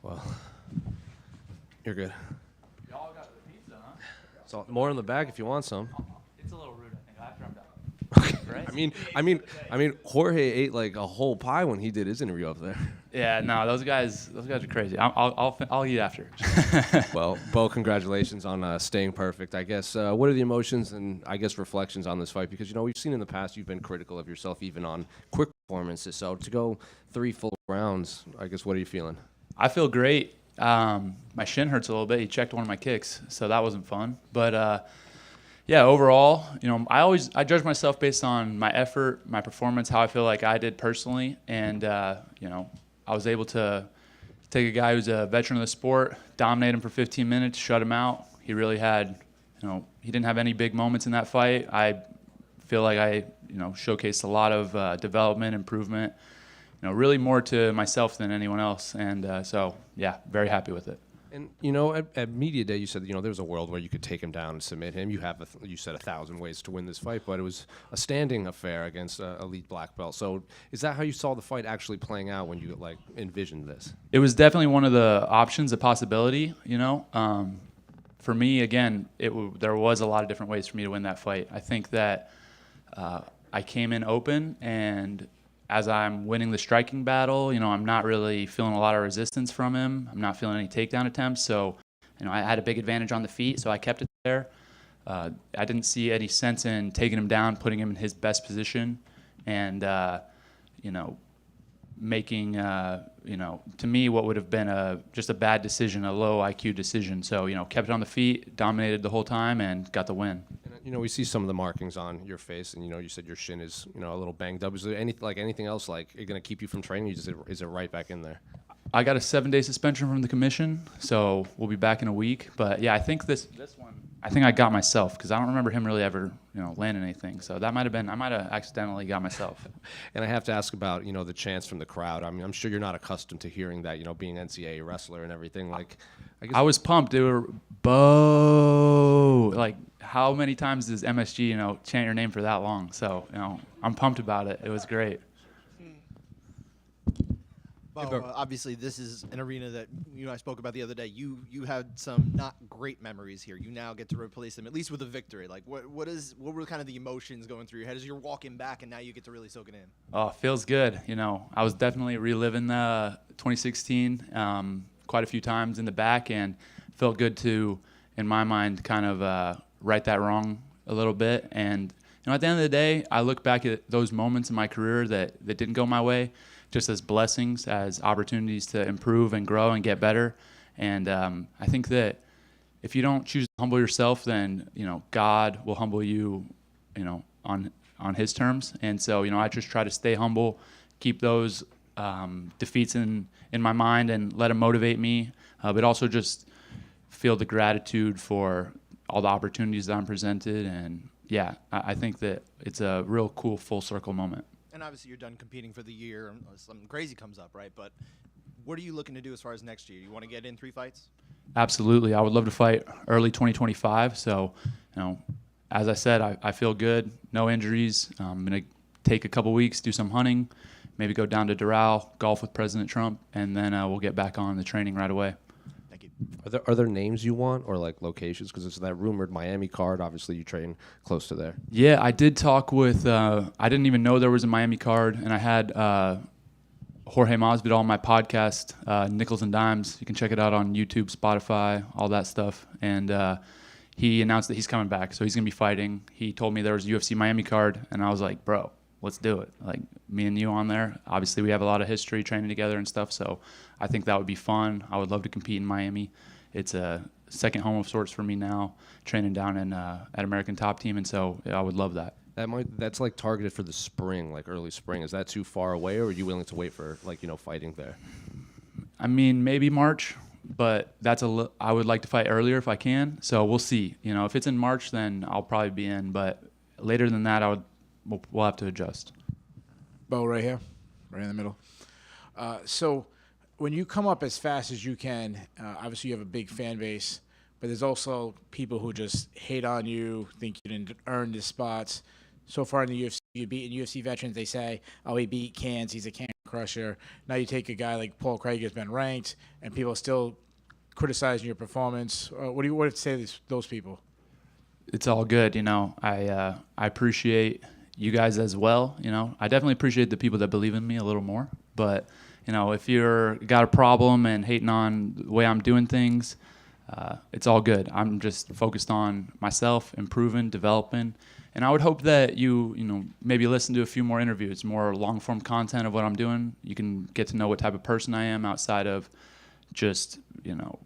Well, you're good. Y'all got the pizza, huh? So more in the bag if you want some. It's a little rude, I think. After I'm done. Right? I mean, Jorge ate like a whole pie when he did his interview up there. Yeah, no, those guys are crazy. I'll eat after. Well, Bo, congratulations on staying perfect. I guess what are the emotions and I guess reflections on this fight? Because we've seen in the past you've been critical of yourself even on quick performances. So to go 3 full rounds, I guess what are you feeling? I feel great. My shin hurts a little bit. He checked one of my kicks, so that wasn't fun. But yeah, overall, I judge myself based on my effort, my performance, how I feel like I did personally, and I was able to take a guy who's a veteran of the sport, dominate him for 15 minutes, shut him out. He really had, he didn't have any big moments in that fight. I feel like I, showcased a lot of development, improvement, really more to myself than anyone else. And so, yeah, very happy with it. And, at Media Day, you said, there was a world where you could take him down and submit him. You said 1,000 ways to win this fight, but it was a standing affair against an elite black belt. So is that how you saw the fight actually playing out when you, envisioned this? It was definitely one of the options, a possibility, For me, again, there was a lot of different ways for me to win that fight. I think that I came in open, and as I'm winning the striking battle, I'm not really feeling a lot of resistance from him. I'm not feeling any takedown attempts. So, I had a big advantage on the feet, so I kept it there. I didn't see any sense in taking him down, putting him in his best position, and, making, to me, what would have been just a bad decision, a low IQ decision. So, kept it on the feet, dominated the whole time, and got the win. We see some of the markings on your face, and you said your shin is a little banged up. Is there anything else going to keep you from training? Is it right back in there? I got a 7-day suspension from the commission, so we'll be back in a week. But yeah, I think this one, I think I got myself because I don't remember him really ever landing anything. So that might have been, I might have accidentally got myself. And I have to ask about the chants from the crowd. I mean, I'm sure you're not accustomed to hearing that, being NCAA wrestler and everything. I was pumped. They were Bo. How many times does MSG chant your name for that long? So I'm pumped about it. It was great. Bo, obviously, this is an arena that I spoke about the other day. You had some not great memories here. You now get to replace them, at least with a victory. What were kind of the emotions going through your head as you're walking back, and now you get to really soak it in? Oh, it feels good. I was definitely reliving 2016 quite a few times in the back, and felt good to, in my mind, kind of right that wrong a little bit. And at the end of the day, I look back at those moments in my career that didn't go my way just as blessings, as opportunities to improve and grow and get better. And I think that if you don't choose to humble yourself, then God will humble you, on His terms. And so I just try to stay humble, keep those defeats in my mind, and let them motivate me. But also just feel the gratitude for all the opportunities that I'm presented. And yeah, I think that it's a real cool full circle moment. And obviously you're done competing for the year. Something crazy comes up, right? But what are you looking to do as far as next year? You want to get in 3 fights? Absolutely. I would love to fight early 2025. So, as I said, I feel good. No injuries. I'm going to take a couple weeks, do some hunting, maybe go down to Doral, golf with President Trump, and then we'll get back on the training right away. Thank you. Are there names you want or locations? Because it's that rumored Miami card. Obviously, you train close to there. Yeah, I did talk with. I didn't even know there was a Miami card, and I had Jorge Masvidal on my podcast, Nickals and Dimes. You can check it out on YouTube, Spotify, all that stuff. And he announced that he's coming back, so he's gonna be fighting. He told me there was a UFC Miami card, and I was like, bro, let's do it. Me and you on there. Obviously, we have a lot of history training together and stuff, so I think that would be fun. I would love to compete in Miami. It's a second home of sorts for me now, training down in at American Top Team, and so I would love that. That's targeted for the spring, early spring. Is that too far away, or are you willing to wait for fighting there? I mean, maybe March, but I would like to fight earlier if I can. So we'll see. If it's in March, then I'll probably be in. But later than that, we'll have to adjust. Bo, right here, right in the middle. So when you come up as fast as you can, obviously you have a big fan base. but there's also people who just hate on you, think you didn't earn the spots. So far in the UFC, you beat UFC veterans. They say, "Oh, he beat cans. He's a can crusher." Now you take a guy like Paul Craig who's been ranked, and people are still criticizing your performance. What do you want to say to those people? It's all good. I appreciate you guys as well. I definitely appreciate the people that believe in me a little more. But, if you're got a problem and hating on the way I'm doing things, it's all good. I'm just focused on myself, improving, developing. And I would hope that you maybe listen to a few more interviews, more long-form content of what I'm doing. You can get to know what type of person I am outside of just,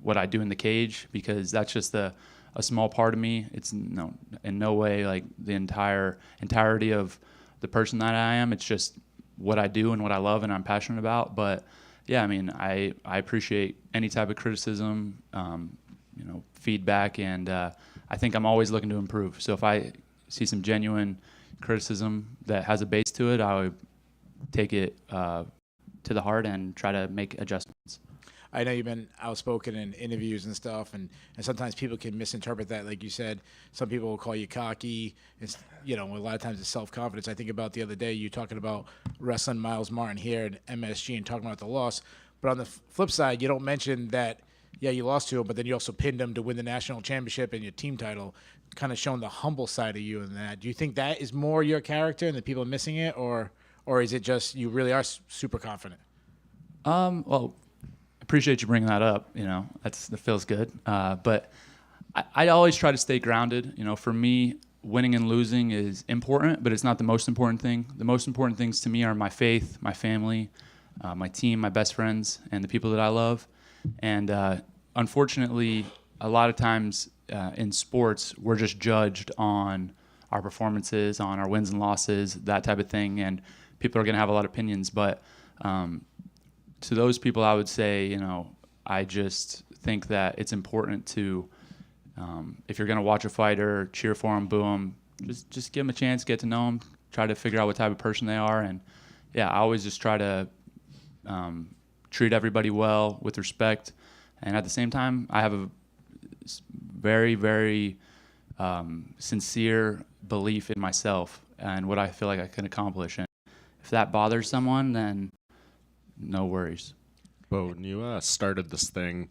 what I do in the cage, because that's just a small part of me. It's in no way like the entirety of the person that I am. It's just what I do and what I love and I'm passionate about. But yeah, I appreciate any type of criticism, feedback, and I think I'm always looking to improve. So if I see some genuine criticism that has a base to it, I would take it to the heart and try to make adjustments. I know you've been outspoken in interviews and stuff, and sometimes people can misinterpret that. Like you said, some people will call you cocky. It's, a lot of times it's self-confidence. I think about the other day, you talking about wrestling Miles Martin here at MSG and talking about the loss. But on the flip side, you don't mention that, yeah, you lost to him, but then you also pinned him to win the national championship and your team title, kind of showing the humble side of you in that. Do you think that is more your character and the people are missing it, or is it just you really are super confident? Well, appreciate you bringing that up. That feels good. But I always try to stay grounded. For me, winning and losing is important, but it's not the most important thing. The most important things to me are my faith, my family, my team, my best friends, and the people that I love. And unfortunately, a lot of times in sports, we're just judged on our performances, on our wins and losses, that type of thing. And people are going to have a lot of opinions. But to those people, I would say, I just think that it's important to, if you're going to watch a fighter, cheer for him, boo him, just give them a chance, get to know them, try to figure out what type of person they are. And yeah, I always just try to treat everybody well with respect. And at the same time, I have a very, very sincere belief in myself and what I feel like I can accomplish. And if that bothers someone, then no worries. Bo, when you started this thing,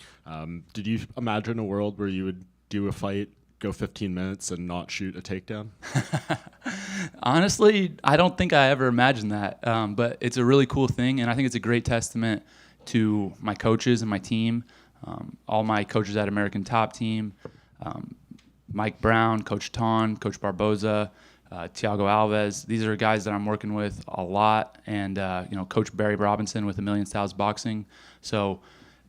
did you imagine a world where you would do a fight, go 15 minutes, and not shoot a takedown? Honestly, I don't think I ever imagined that. But it's a really cool thing, and I think it's a great testament to my coaches and my team, all my coaches at American Top Team, Mike Brown, Coach Ton, Coach Barboza, Thiago Alves. These are guys that I'm working with a lot, and Coach Barry Robinson with A Million Styles Boxing. So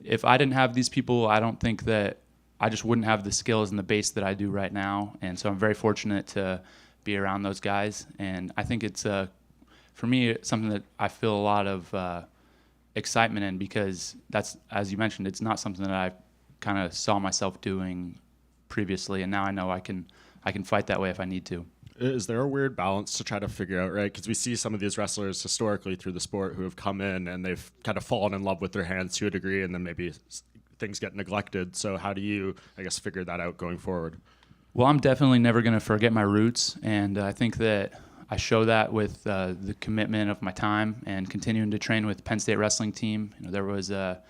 if I didn't have these people, I don't think that I just wouldn't have the skills and the base that I do right now. And so I'm very fortunate to be around those guys. And I think it's, for me, it's something that I feel a lot of excitement in, because that's, as you mentioned, it's not something that I kind of saw myself doing previously. And now I know I can fight that way if I need to. Is there a weird balance to try to figure out, right? Because we see some of these wrestlers historically through the sport who have come in and they've kind of fallen in love with their hands to a degree, and then maybe things get neglected. So how do you, I guess, figure that out going forward? Well, I'm definitely never going to forget my roots, and I think that I show that with the commitment of my time and continuing to train with Penn State wrestling team. There was a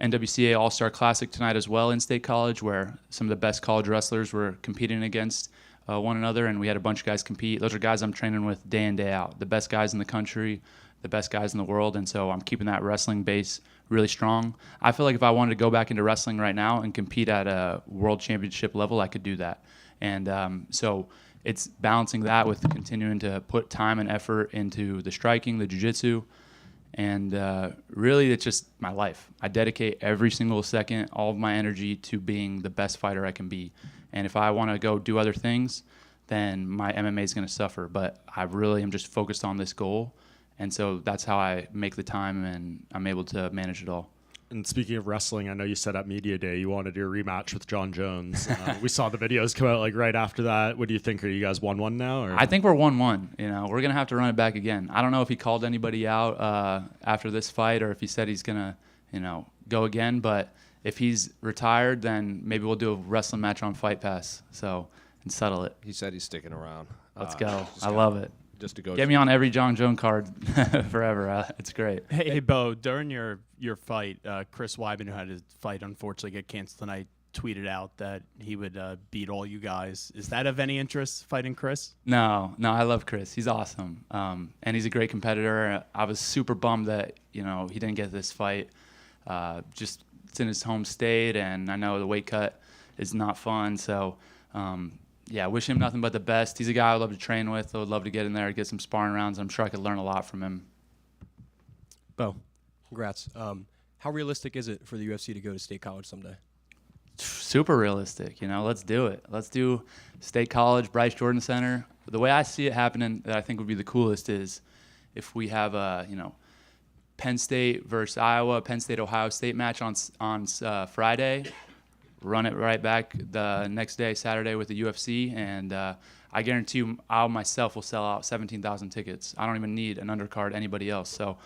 NWCA All-Star Classic tonight as well in State College, where some of the best college wrestlers were competing against one another, and we had a bunch of guys compete. Those are guys I'm training with day in, day out, the best guys in the country, the best guys in the world, and so I'm keeping that wrestling base really strong. I feel like if I wanted to go back into wrestling right now and compete at a world championship level, I could do that. And so it's balancing that with continuing to put time and effort into the striking, the jiu-jitsu, and really it's just my life. I dedicate every single second, all of my energy to being the best fighter I can be. And if I want to go do other things, then my MMA is going to suffer. But I really am just focused on this goal. And so that's how I make the time, and I'm able to manage it all. And speaking of wrestling, I know you said at Media Day you wanted your rematch with Jon Jones. We saw the videos come out like right after that. What do you think? Are you guys 1-1 now? Or? I think we're 1-1. We're going to have to run it back again. I don't know if he called anybody out after this fight, or if he said he's going to, go again. But if he's retired, then maybe we'll do a wrestling match on Fight Pass. So and settle it. He said he's sticking around. Let's go. Just I gotta- love it. Just to go. Get me on every Jon Jones card forever. It's great. Hey, Bo, during your fight, Chris Weidman, who had his fight unfortunately get canceled tonight, tweeted out that he would beat all you guys. Is that of any interest, fighting Chris? No, I love Chris. He's awesome, and he's a great competitor. I was super bummed that he didn't get this fight. Just it's in his home state, and I know the weight cut is not fun. So, yeah, wish him nothing but the best. He's a guy I would love to train with. I would love to get in there, get some sparring rounds. I'm sure I could learn a lot from him. Bo, congrats. How realistic is it for the UFC to go to State College someday? Super realistic, let's do it. Let's do State College, Bryce Jordan Center. The way I see it happening that I think would be the coolest is if we have a, Penn State versus Iowa, Penn State, Ohio State match on Friday, run it right back the next day, Saturday with the UFC, and I guarantee you I myself will sell out 17,000 tickets. I don't even need an undercard anybody else. So,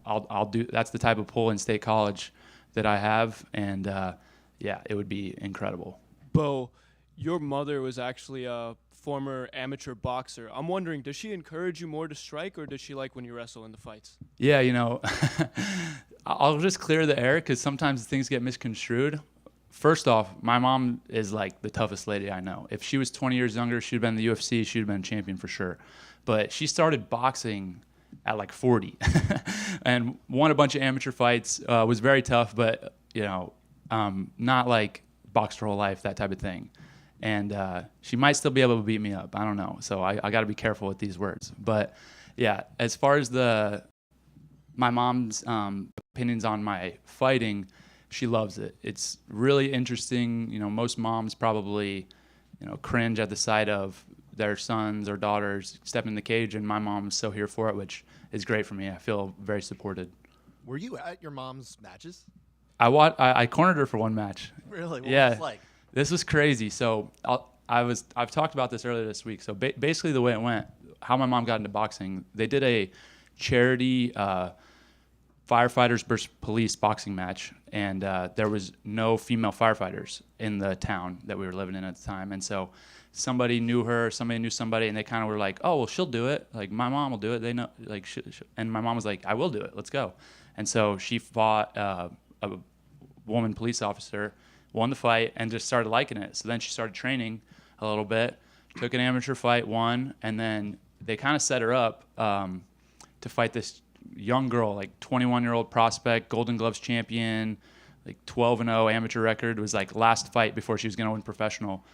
I'll do, that's the type of pull in State College that I have, and yeah, it would be incredible. Bo, your mother was actually a former amateur boxer. I'm wondering, does she encourage you more to strike, or does she like when you wrestle in the fights? Yeah, I'll just clear the air because sometimes things get misconstrued. First off, my mom is like the toughest lady I know. If she was 20 years younger, she'd have been in the UFC, she'd have been a champion for sure. But she started boxing at like 40 and won a bunch of amateur fights, was very tough, but, not like boxed her whole life, that type of thing. And she might still be able to beat me up. I don't know. So I got to be careful with these words. But, yeah, as far as my mom's opinions on my fighting, she loves it. It's really interesting. Most moms probably, cringe at the sight of their sons or daughters stepping in the cage, and my mom is so here for it, which is great for me. I feel very supported. Were you at your mom's matches? I cornered her for one match. Really? What Yeah. was it like? This was crazy. So I've talked about this earlier this week. So basically the way it went, how my mom got into boxing, they did a charity firefighters versus police boxing match, and there was no female firefighters in the town that we were living in at the time. And so somebody knew her, somebody knew somebody, and they kind of were like, oh, well, she'll do it. Like, my mom will do it. They know, like, and my mom was like, I will do it. Let's go. And so she fought a woman police officer, won the fight, and just started liking it. So then she started training a little bit, took an amateur fight, won, and then they kind of set her up to fight this young girl, like 21-year-old prospect, Golden Gloves champion, like 12-0 amateur record. It was like last fight before she was going to win professional.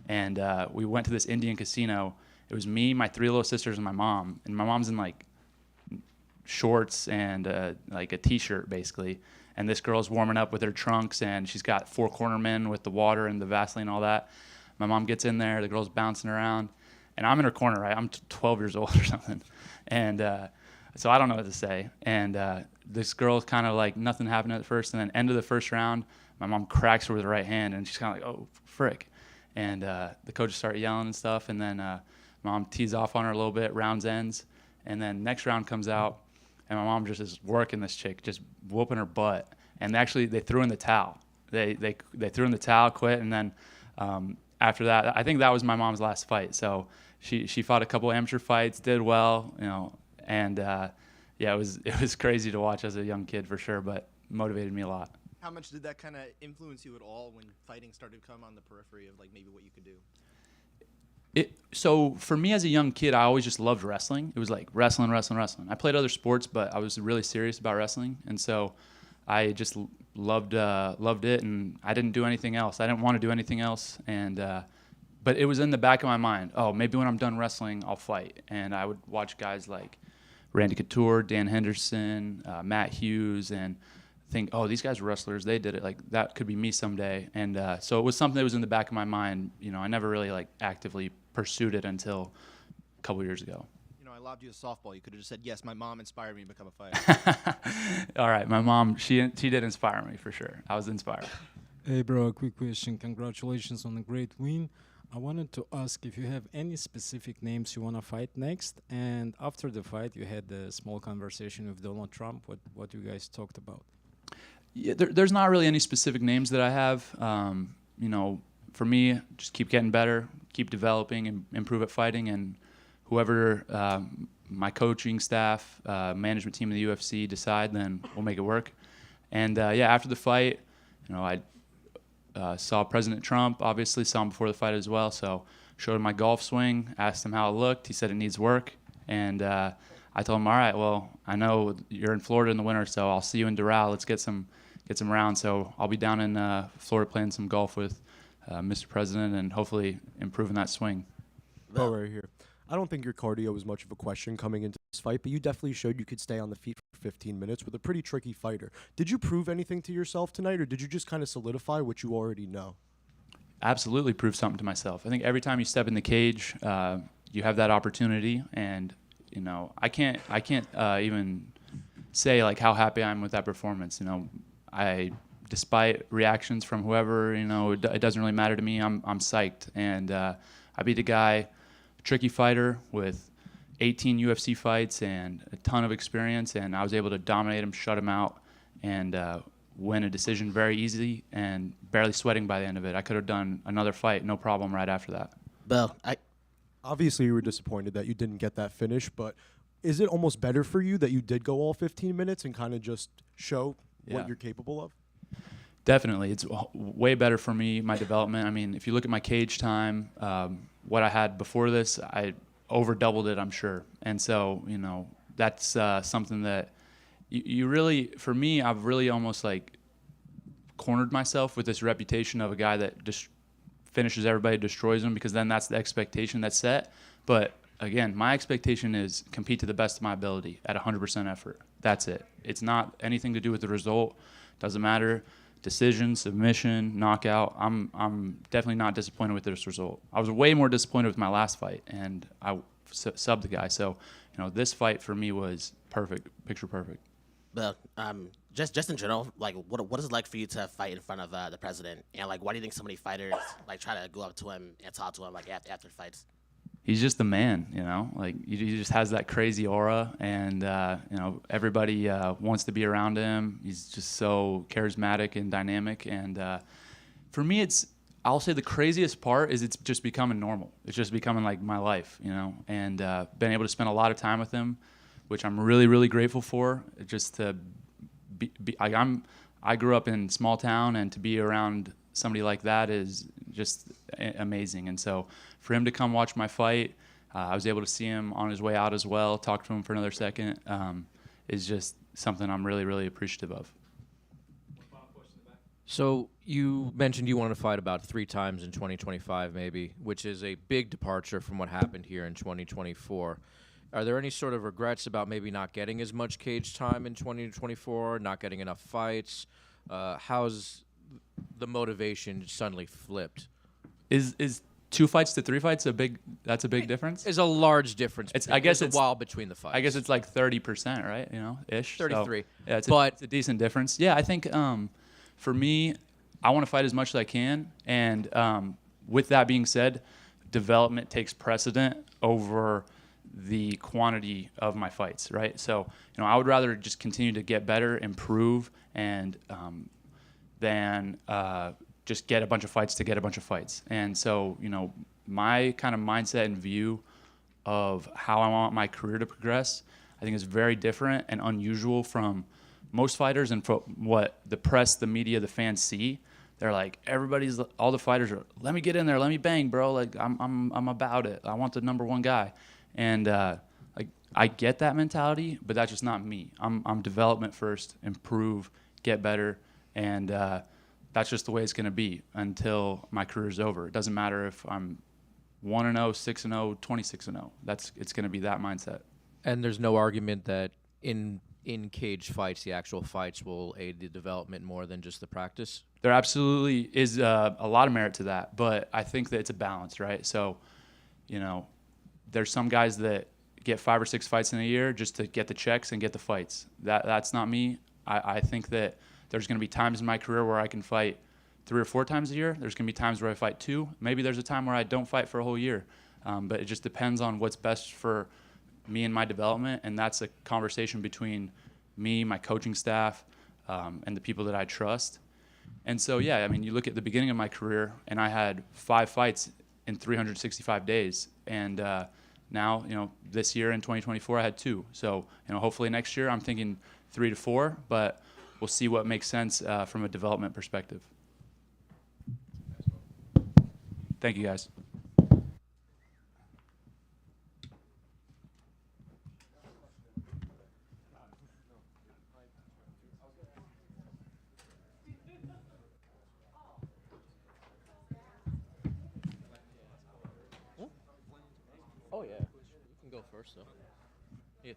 And we went to this Indian casino. It was me, my 3 little sisters, and my mom. And my mom's in like shorts and like a t-shirt basically. And this girl's warming up with her trunks, and she's got 4 cornermen with the water and the Vaseline and all that. My mom gets in there, the girl's bouncing around, and I'm in her corner, right? I'm 12 years old or something. And so I don't know what to say. And this girl's kind of like nothing happened at first, and then end of the first round, my mom cracks her with her right hand, and she's kind of like, oh, frick. And the coaches start yelling and stuff, and then mom tees off on her a little bit, rounds ends, and then next round comes out, and my mom just is working this chick, just whooping her butt. And actually, they threw in the towel. They threw in the towel, quit, and then after that, I think that was my mom's last fight. So she fought a couple amateur fights, did well, and yeah, it was crazy to watch as a young kid for sure, but motivated me a lot. How much did that kind of influence you at all when fighting started to come on the periphery of like maybe what you could do? So for me as a young kid, I always just loved wrestling. It was like wrestling. I played other sports, but I was really serious about wrestling, and so I just loved it, and I didn't do anything else. I didn't want to do anything else, and but it was in the back of my mind. Oh, maybe when I'm done wrestling, I'll fight. And I would watch guys like Randy Couture, Dan Henderson, Matt Hughes, and think, oh, these guys are wrestlers. They did it. Like, that could be me someday. And so it was something that was in the back of my mind. I never really like actively pursued it until a couple years ago. I lobbed you a softball. You could have just said, yes, my mom inspired me to become a fighter. All right, my mom, she did inspire me for sure. I was inspired. Hey, bro, a quick question. Congratulations on a great win. I wanted to ask if you have any specific names you want to fight next. And after the fight, you had a small conversation with Donald Trump. What you guys talked about? Yeah, there's not really any specific names that I have. You know, for me, just keep getting better, keep developing, and improve at fighting. And whoever my coaching staff, management team of the UFC decide, then we'll make it work. And yeah, after the fight, you know, I saw President Trump. Obviously, saw him before the fight as well. So showed him my golf swing, asked him how it looked. He said it needs work, and I told him, all right, well, I know you're in Florida in the winter, so I'll see you in Doral. Let's get some rounds. So I'll be down in Florida playing some golf with Mr. President and hopefully improving that swing. Bo right here. I don't think your cardio was much of a question coming into this fight, but you definitely showed you could stay on the feet for 15 minutes with a pretty tricky fighter. Did you prove anything to yourself tonight, or did you just kind of solidify what you already know? Absolutely prove something to myself. I think every time you step in the cage, you have that opportunity, and you know, I can't even say like how happy I am with that performance. You know, despite reactions from whoever, you know, it doesn't really matter to me. I'm psyched, and I beat a guy, a tricky fighter with 18 UFC fights and a ton of experience, and I was able to dominate him, shut him out, and win a decision very easy and barely sweating by the end of it. I could have done another fight, no problem, right after that. Bill, Obviously, you were disappointed that you didn't get that finish, but is it almost better for you that you did go all 15 minutes and kind of just show Yeah. what you're capable of? Definitely. It's way better for me, my development. I mean, if you look at my cage time, what I had before this, I over doubled it, I'm sure. And so, you know, that's something that you really, for me, I've really almost like cornered myself with this reputation of a guy that just finishes everybody, destroys them, because then that's the expectation that's set. But again, my expectation is compete to the best of my ability at 100% effort. That's it. It's not anything to do with the result. Doesn't matter. Decision, submission, knockout. I'm definitely not disappointed with this result. I was way more disappointed with my last fight, and I subbed the guy. So, you know, this fight for me was perfect, picture perfect. Bill, just in general, like, what is it like for you to fight in front of the president? And like, why do you think so many fighters like try to go up to him and talk to him like after fights? He's just the man, you know. Like he just has that crazy aura, and you know, everybody wants to be around him. He's just so charismatic and dynamic. And for me, I'll say the craziest part is it's just becoming normal. It's just becoming like my life, you know. And been able to spend a lot of time with him, which I'm really, really grateful for. Just to I grew up in small town, and to be around somebody like that is just amazing. And so for him to come watch my fight, I was able to see him on his way out as well, talk to him for another second, is just something I'm really, really appreciative of. So you mentioned you want to fight about 3 times in 2025 maybe, which is a big departure from what happened here in 2024. Are there any sort of regrets about maybe not getting as much cage time in 2024, not getting enough fights? How's the motivation suddenly flipped? Is 2 fights to 3 fights that's a big difference? It's a large difference. I guess it's a while between the fights. I guess it's like 30%, right? You know, ish. 33. So, yeah, it's But a decent difference. Yeah, I think for me, I want to fight as much as I can, and with that being said, development takes precedent over the quantity of my fights, right? So, you know, I would rather just continue to get better, improve, and than just get a bunch of fights to get a bunch of fights. And so, you know, my kind of mindset and view of how I want my career to progress, I think is very different and unusual from most fighters and from what the press, the media, the fans see. They're like, all the fighters are, let me get in there, let me bang, bro. Like, I'm about it. I want the number 1 guy. And like, I get that mentality, but that's just not me. I'm development first, improve, get better, and that's just the way it's going to be until my career is over. It doesn't matter if I'm 1-0, 6-0, 26-0. It's going to be that mindset. And there's no argument that in cage fights, the actual fights will aid the development more than just the practice? There absolutely is a lot of merit to that, but I think that it's a balance, right? So, you know, there's some guys that get 5 or 6 fights in a year just to get the checks and get the fights. That's not me. I think that there's going to be times in my career where I can fight 3 or 4 times a year. There's going to be times where I fight 2. Maybe there's a time where I don't fight for a whole year. But it just depends on what's best for me and my development, and that's a conversation between me, my coaching staff, and the people that I trust. And so, yeah, I mean, you look at the beginning of my career, and I had 5 fights in 365 days. And now, this year in 2024, I had 2. So, hopefully next year I'm thinking 3 to 4, but we'll see what makes sense from a development perspective. Thank you, guys. Oh yeah, you can go first though. Yeah.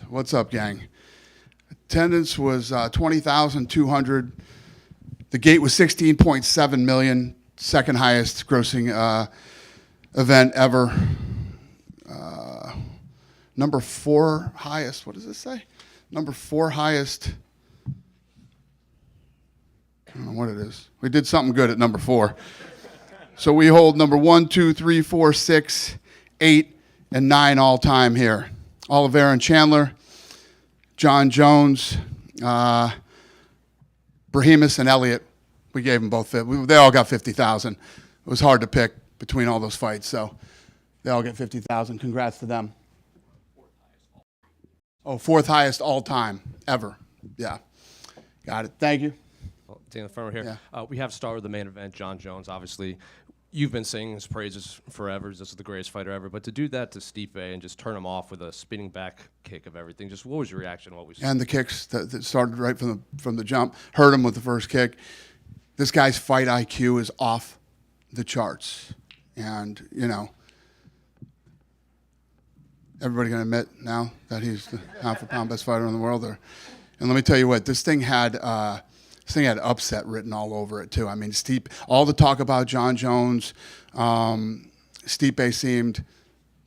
What's up, gang? Attendance was 20,200. The gate was 16.7 million, second highest grossing event ever. Number 4 highest, what does this say? Number 4 highest, I don't know what it is. We did something good at number 4. So we hold number 1, 2, 3, 4, 6, 8, and 9 all time here. Oliveira and Chandler, Jon Jones, Brahemus and Elliott. We gave them both. They all got 50,000. It was hard to pick between all those fights, so they all get 50,000. Congrats to them. Oh, 4th highest all time ever. Yeah, got it. Thank you. Well, Dana, from here, Yeah. we have started the main event. Jon Jones, obviously, you've been singing his praises forever. This is the greatest fighter ever. But to do that to Stipe and just turn him off with a spinning back kick of everything, just what was your reaction to what we saw? And the kicks that started right from the jump, hurt him with the first kick. This guy's fight IQ is off the charts. And, you know, everybody going to admit now that he's the pound-for-pound best fighter in the world. And let me tell you what, this thing had upset written all over it too. I mean, Stipe, all the talk about Jon Jones, Stipe seemed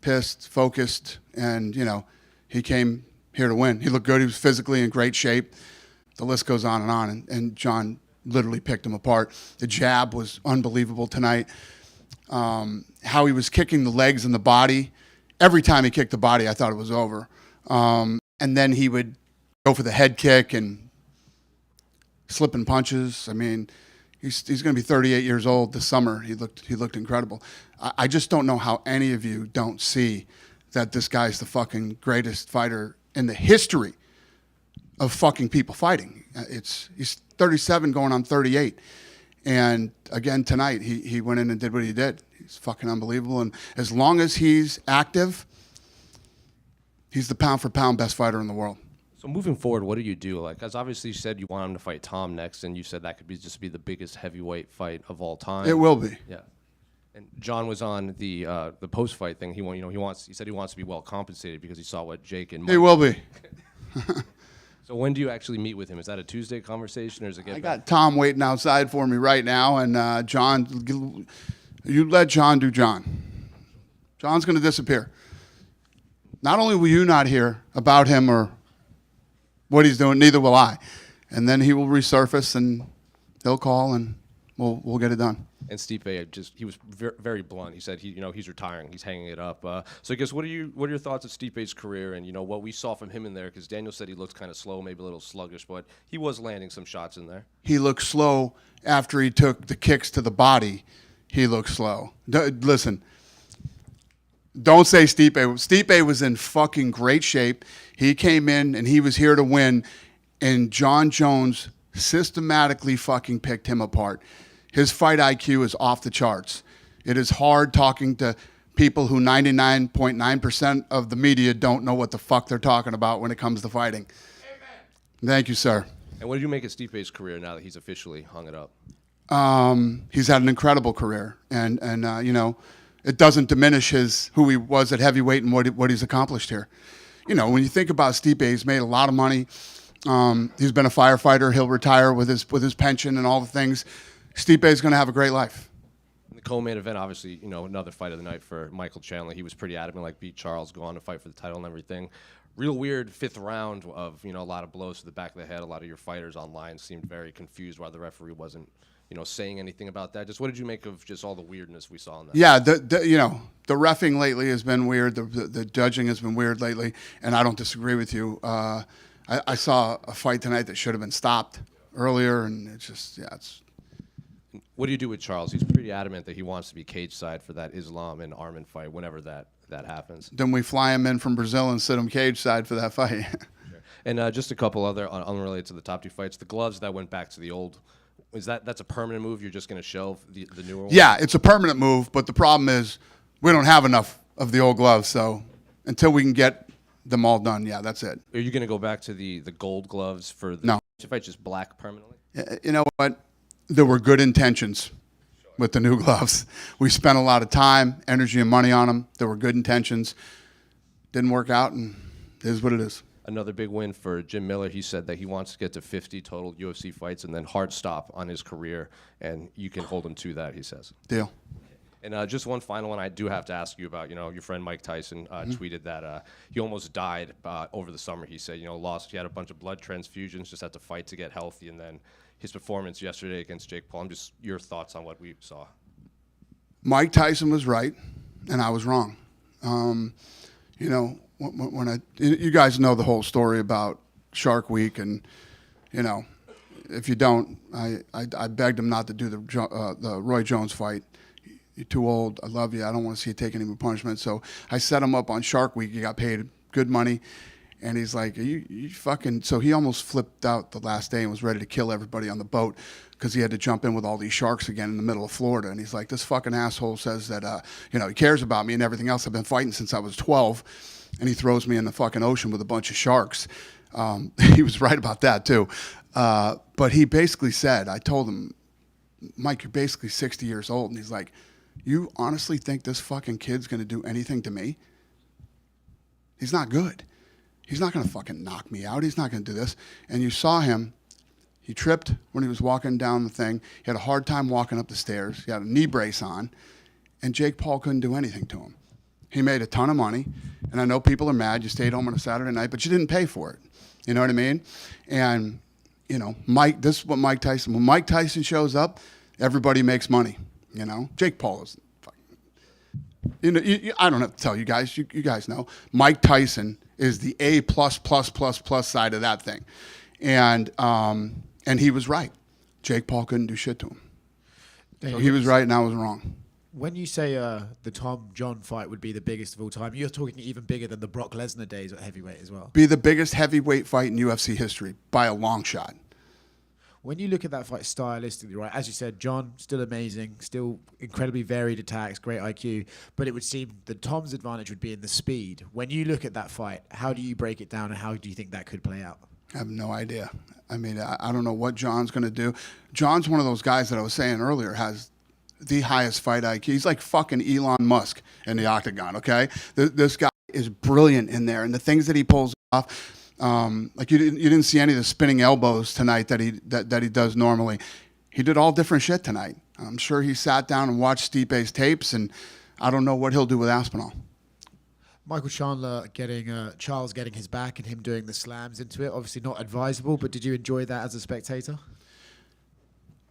pissed, focused, and, you know, he came here to win. He looked good. He was physically in great shape. The list goes on, and Jon literally picked him apart. The jab was unbelievable tonight. How he was kicking the legs and the body. Every time he kicked the body, I thought it was over. And then he would go for the head kick and slipping punches. I mean, he's going to be 38 years old this summer. He looked incredible. I just don't know how any of you don't see that this guy's the fucking greatest fighter in the history of fucking people fighting. He's 37 going on 38. And again, tonight, he went in and did what he did. He's fucking unbelievable. And as long as he's active, he's the pound-for-pound best fighter in the world. So moving forward, what do you do? Like, as obviously you said, you want him to fight Tom next, and you said that could just be the biggest heavyweight fight of all time. It will be. Yeah. And Jon was on the post-fight thing. He said he wants to be well compensated because he saw what Jake and Mike. He will be. So when do you actually meet with him? Is that a Tuesday conversation, or is it get I back? got Tom waiting outside for me right now, and Jon, you let Jon do Jon. Jon's going to disappear. Not only will you not hear about him or what he's doing, neither will I. And then he will resurface, and he'll call, and we'll get it done. And Stipe he was very blunt. He said he's retiring. He's hanging it up. So I guess what are your thoughts of Stipe's career and what we saw from him in there? Because Daniel said he looked kind of slow, maybe a little sluggish, but he was landing some shots in there. He looked slow after he took the kicks to the body. He looked slow. Listen, don't say Stipe. Stipe was in fucking great shape. He came in and he was here to win, and Jon Jones systematically fucking picked him apart. His fight IQ is off the charts. It is hard talking to people who 99.9% of the media don't know what the fuck they're talking about when it comes to fighting. Amen. Thank you, sir. And what did you make of Stipe's career now that he's officially hung it up? He's had an incredible career, and it doesn't diminish who he was at heavyweight and what he's accomplished here. When you think about Stipe, he's made a lot of money. He's been a firefighter. He'll retire with his pension and all the things. Stipe is going to have a great life. The co-main event, obviously, another fight of the night for Michael Chandler. He was pretty adamant, like beat Charles, go on to fight for the title and everything. Real weird 5th round of, a lot of blows to the back of the head. A lot of your fighters online seemed very confused why the referee wasn't, saying anything about that. Just what did you make of just all the weirdness we saw in that? Yeah, the reffing lately has been weird. The judging has been weird lately, and I don't disagree with you. I saw a fight tonight that should have been stopped earlier, and it's. What do you do with Charles? He's pretty adamant that he wants to be cage side for that Islam and Arman fight whenever that happens. Then we fly him in from Brazil and sit him cage side for that fight. Sure. And just a couple other unrelated to the top 2 fights. The gloves that went back to the old. That's a permanent move? You're just going to shelve the newer one? Yeah, it's a permanent move, but the problem is we don't have enough of the old gloves, so until we can get them all done, yeah, that's it. Are you going to go back to the gold gloves for the No. fight, just black permanently? You know what? there were good intentions with the new gloves. We spent a lot of time, energy, and money on them. There were good intentions. Didn't work out, and it is what it is. Another big win for Jim Miller. He said that he wants to get to 50 total UFC fights and then hard stop on his career, and you can hold him to that, he says. Deal. And just one final one I do have to ask you about. Your friend Mike Tyson tweeted that he almost died over the summer. He said, he had a bunch of blood transfusions, just had to fight to get healthy, and then his performance yesterday against Jake Paul. Just your thoughts on what we saw. Mike Tyson was right, and I was wrong. When you guys know the whole story about Shark Week, and if you don't, I begged him not to do the Roy Jones fight. You're too old. I love you. I don't want to see you take any more punishment. So I set him up on Shark Week. He got paid good money, and he's like, you fucking. So he almost flipped out the last day and was ready to kill everybody on the boat because he had to jump in with all these sharks again in the middle of Florida. And he's like, this fucking asshole says that he cares about me and everything else. I've been fighting since I was 12. And he throws me in the fucking ocean with a bunch of sharks. He was right about that, too. But he basically said, I told him, Mike, you're basically 60 years old. And he's like, you honestly think this fucking kid's going to do anything to me? He's not good. He's not going to fucking knock me out. He's not going to do this. And you saw him. He tripped when he was walking down the thing. He had a hard time walking up the stairs. He had a knee brace on. And Jake Paul couldn't do anything to him. He made a ton of money, and I know people are mad. You stayed home on a Saturday night, but you didn't pay for it. You know what I mean? And, Mike, this is what Mike Tyson, when Mike Tyson shows up, everybody makes money, Jake Paul is fucking, I don't have to tell you guys. You guys know. Mike Tyson is the A+++ side of that thing. And he was right. Jake Paul couldn't do shit to him. So he was right, and I was wrong. When you say the Tom John fight would be the biggest of all time, you're talking even bigger than the Brock Lesnar days at heavyweight as well. Be the biggest heavyweight fight in UFC history by a long shot. When you look at that fight stylistically, right, as you said, John, still amazing, still incredibly varied attacks, great IQ, but it would seem that Tom's advantage would be in the speed. When you look at that fight, how do you break it down and how do you think that could play out? I have no idea. I mean, I don't know what John's going to do. John's one of those guys that I was saying earlier has the highest fight IQ. He's like fucking Elon Musk in the octagon, okay? This guy is brilliant in there, and the things that he pulls off, like you didn't see any of the spinning elbows tonight that he does normally. He did all different shit tonight. I'm sure he sat down and watched Stipe's tapes, and I don't know what he'll do with Aspinall. Michael Chandler Charles getting his back and him doing the slams into it, obviously not advisable, but did you enjoy that as a spectator?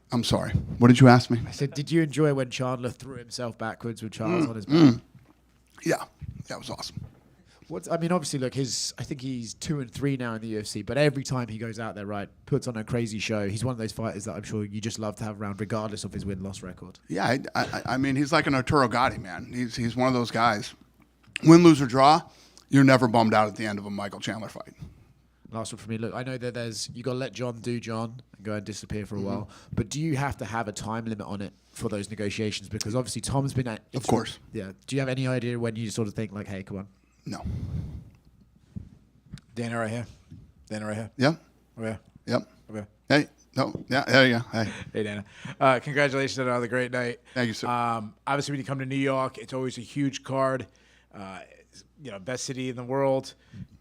I'm sorry. What did you ask me? I said, did you enjoy when Chandler threw himself backwards with Charles on his back? Yeah, that was awesome. Obviously, look, I think he's 2-3 now in the UFC, but every time he goes out there, right, puts on a crazy show. He's one of those fighters that I'm sure you just love to have around, regardless of his win-loss record. Yeah, I mean, he's like an Arturo Gatti, man. He's one of those guys. Win, lose, or draw, you're never bummed out at the end of a Michael Chandler fight. Last one for me. Look, I know that you got to let John do John and go and disappear for a while. But do you have to have a time limit on it for those negotiations? Because obviously Tom's been at... Of course. Yeah. Do you have any idea when you sort of think like, hey, come on? No. Dana right here. Yep. Over here. Yep. Over here. Hey. No. Yeah. There you go. Hey. Hey, Dana. Congratulations on another great night. Thank you, sir. Obviously, when you come to New York, it's always a huge card. Best city in the world.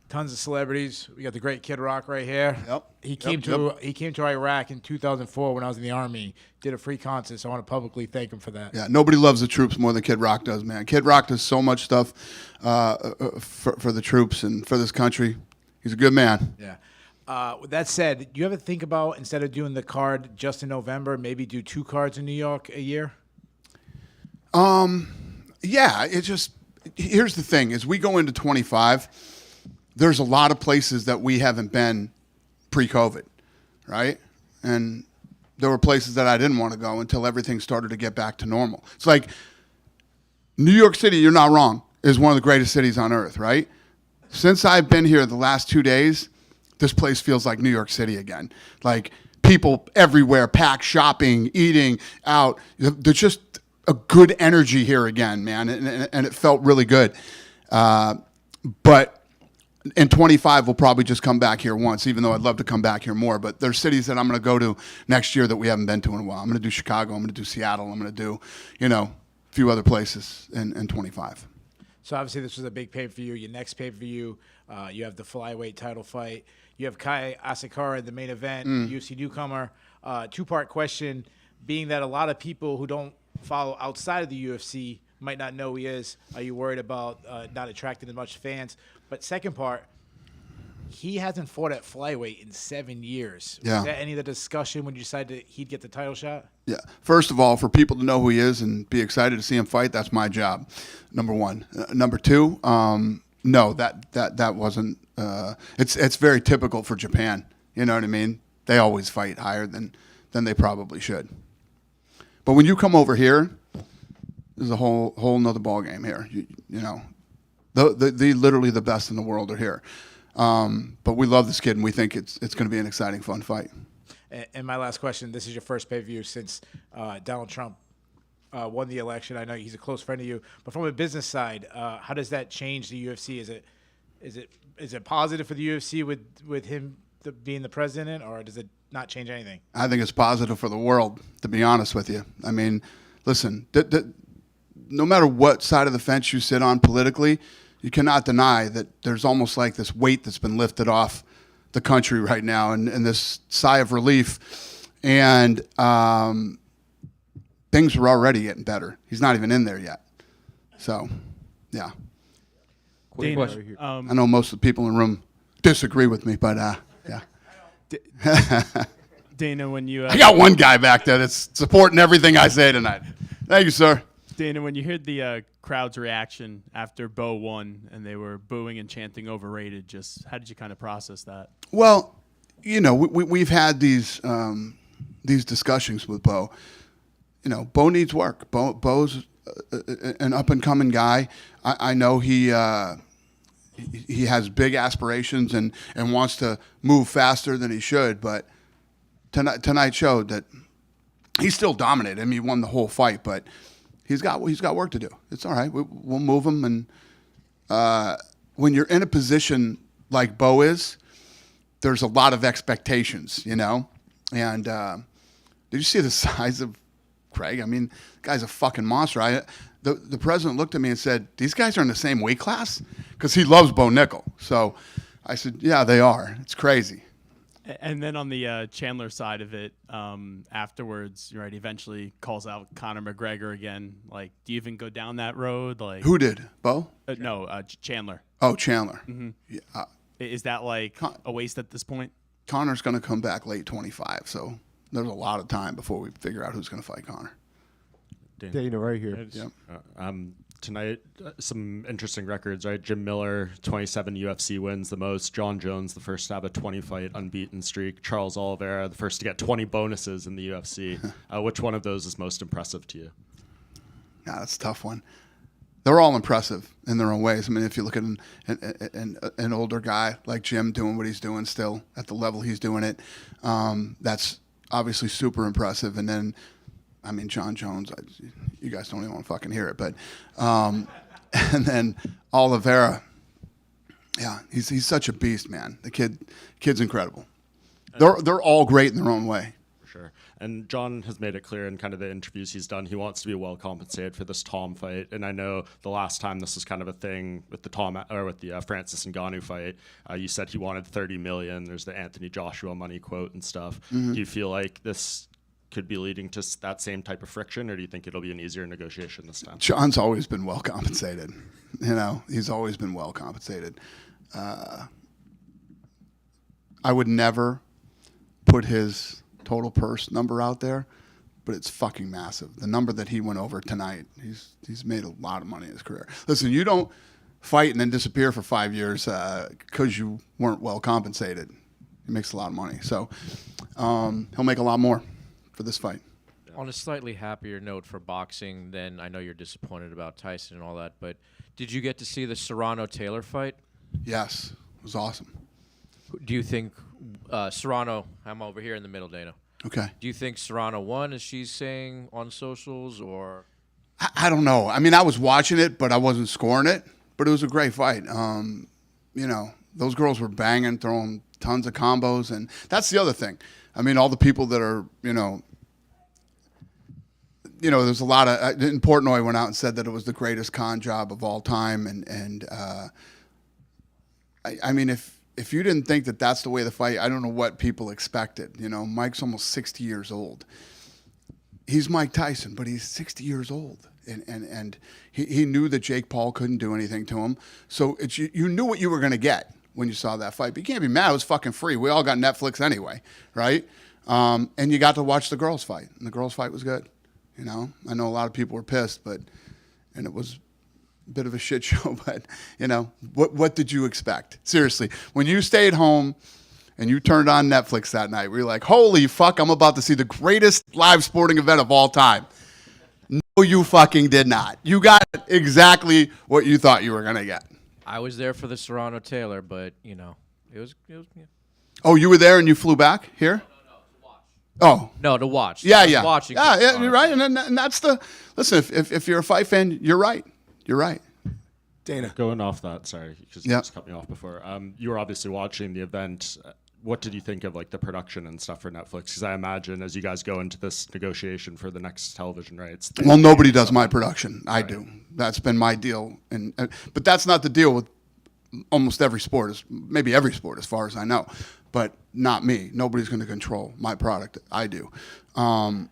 Tons of celebrities. We got the great Kid Rock right here. Yep. He came to Iraq in 2004 when I was in the Army. Did a free concert, so I want to publicly thank him for that. Yeah, nobody loves the troops more than Kid Rock does, man. Kid Rock does so much stuff for the troops and for this country. He's a good man. Yeah. With that said, do you ever think about, instead of doing the card just in November, maybe do 2 cards in New York a year? Yeah, it's just, here's the thing. As we go into 25, there's a lot of places that we haven't been pre-COVID, right? And there were places that I didn't want to go until everything started to get back to normal. It's like New York City, you're not wrong, is one of the greatest cities on earth, right? Since I've been here the last 2 days, this place feels like New York City again. Like people everywhere, packed, shopping, eating out. There's just a good energy here again, man, and it felt really good. But in 25, we'll probably just come back here once, even though I'd love to come back here more. But there's cities that I'm going to go to next year that we haven't been to in a while. I'm going to do Chicago. I'm going to do Seattle. I'm going to do, a few other places in 25. So obviously this was a big pay-per-view. Your next pay-per-view, you have the flyweight title fight. You have Kai Asakara in the main event, UFC newcomer. Two-part question, being that a lot of people who don't follow outside of the UFC might not know who he is. Are you worried about not attracting as much fans? But second part, he hasn't fought at flyweight in 7 years. Yeah. Was that any of the discussion when you decided he'd get the title shot? Yeah. First of all, for people to know who he is and be excited to see him fight, that's my job. Number one. Number two, no, that wasn't. It's very typical for Japan. You know what I mean? They always fight higher than they probably should. But when you come over here, there's a whole nother ball game here. The literally the best in the world are here. But we love this kid, and we think it's going to be an exciting, fun fight. And my last question, this is your first pay-per-view since Donald Trump won the election. I know he's a close friend of you. But from a business side, how does that change the UFC? Is it positive for the UFC with him being the president, or does it not change anything? I think it's positive for the world, to be honest with you. I mean, listen, no matter what side of the fence you sit on politically, you cannot deny that there's almost like this weight that's been lifted off the country right now, and this sigh of relief. And things are already getting better. He's not even in there yet. So, yeah. Quick Dana, question. I know most of the people in the room disagree with me, but yeah. Dana, when you I got one guy back there that's supporting everything I say tonight. Thank you, sir. Dana, when you heard the crowd's reaction after Bo won and they were booing and chanting overrated, just how did you kind of process that? Well, we've had these discussions with Bo. Bo needs work. Bo's an up-and-coming guy. I know he has big aspirations and wants to move faster than he should, but tonight showed that he's still dominated. I mean, he won the whole fight, but he's got work to do. It's all right. We'll move him. And when you're in a position like Bo is, there's a lot of expectations, And did you see the size of Craig? I mean, the guy's a fucking monster. The president looked at me and said, "These guys are in the same weight class?" Because he loves Bo Nickal. So I said, "Yeah, they are. It's crazy." And then on the Chandler side of it, afterwards, right, he eventually calls out Conor McGregor again. Like, do you even go down that road? Like, Who did? Bo? No, Chandler. Oh, Chandler. Mm-hmm. Yeah. Is that like a waste at this point? Conor's going to come back late 25, so there's a lot of time before we figure out who's going to fight Conor. Dana, right here. Yep. Tonight, some interesting records, right? Jim Miller, 27 UFC wins, the most. Jon Jones, the first to have a 20-fight unbeaten streak. Charles Oliveira, the first to get 20 bonuses in the UFC. Which one of those is most impressive to you? Yeah, that's a tough one. They're all impressive in their own ways. I mean, if you look at an older guy like Jim doing what he's doing still at the level he's doing it, that's obviously super impressive. And then, I mean, Jon Jones, you guys don't even want to fucking hear it. But, and then Oliveira, yeah, he's such a beast, man. The kid's incredible. They're all great in their own way. Sure. And Jon has made it clear in kind of the interviews he's done, he wants to be well compensated for this Tom fight. And I know the last time this was kind of a thing with the Francis Ngannou fight, you said he wanted $30 million. There's the Anthony Joshua money quote and stuff. Mm-hmm. Do you feel like this could be leading to that same type of friction, or do you think it'll be an easier negotiation this time? Jon's always been well compensated. He's always been well compensated. I would never put his total purse number out there, but it's fucking massive. The number that he went over tonight, he's made a lot of money in his career. Listen, you don't fight and then disappear for 5 years because you weren't well compensated. He makes a lot of money. So he'll make a lot more for this fight. On a slightly happier note for boxing, then I know you're disappointed about Tyson and all that, but did you get to see the Serrano-Taylor fight? Yes, it was awesome. Do you think Serrano, I'm over here in the middle, Dana. Okay. Do you think Serrano won, as she's saying on socials, or? I don't know. I mean, I was watching it, but I wasn't scoring it. But it was a great fight. those girls were banging, throwing tons of combos, and that's the other thing. I mean, all the people that are, there's a lot of in Portnoy went out and said that it was the greatest con job of all time, and I mean, if you didn't think that that's the way the fight, I don't know what people expected. Mike's almost 60 years old. He's Mike Tyson, but he's 60 years old, and he knew that Jake Paul couldn't do anything to him. So you knew what you were going to get when you saw that fight. But you can't be mad. It was fucking free. We all got Netflix anyway, right? And you got to watch the girls fight, and the girls fight was good. I know a lot of people were pissed, and it was a bit of a shit show. But what did you expect? Seriously, when you stayed home and you turned on Netflix that night, we were like, holy fuck, I'm about to see the greatest live sporting event of all time. No, you fucking did not. You got exactly what you thought you were going to get. I was there for the Serrano Taylor, but it was yeah. Oh, you were there and you flew back here? Oh. No, to watch. Yeah, I was yeah. watching. Yeah, you're right. And that's listen, if you're a fight fan, you're right. You're right. Dana. Going off that, sorry, because you just cut me off before. You were obviously watching the event. What did you think of the production and stuff for Netflix? Because I imagine as you guys go into this negotiation for the next television rights. Well, nobody does my production. I do. That's been my deal. But that's not the deal with almost every sport, maybe every sport as far as I know. But not me. Nobody's going to control my product. I do. And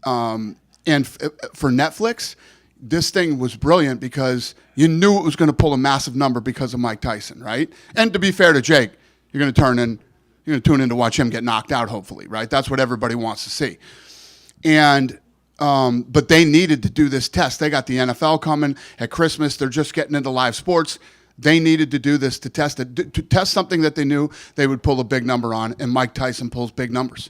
for Netflix, this thing was brilliant because you knew it was going to pull a massive number because of Mike Tyson, right? And to be fair to Jake, you're going to tune in to watch him get knocked out, hopefully, right? That's what everybody wants to see. And but they needed to do this test. They got the NFL coming at Christmas. They're just getting into live sports. They needed to do this to test it, to test something that they knew they would pull a big number on, and Mike Tyson pulls big numbers.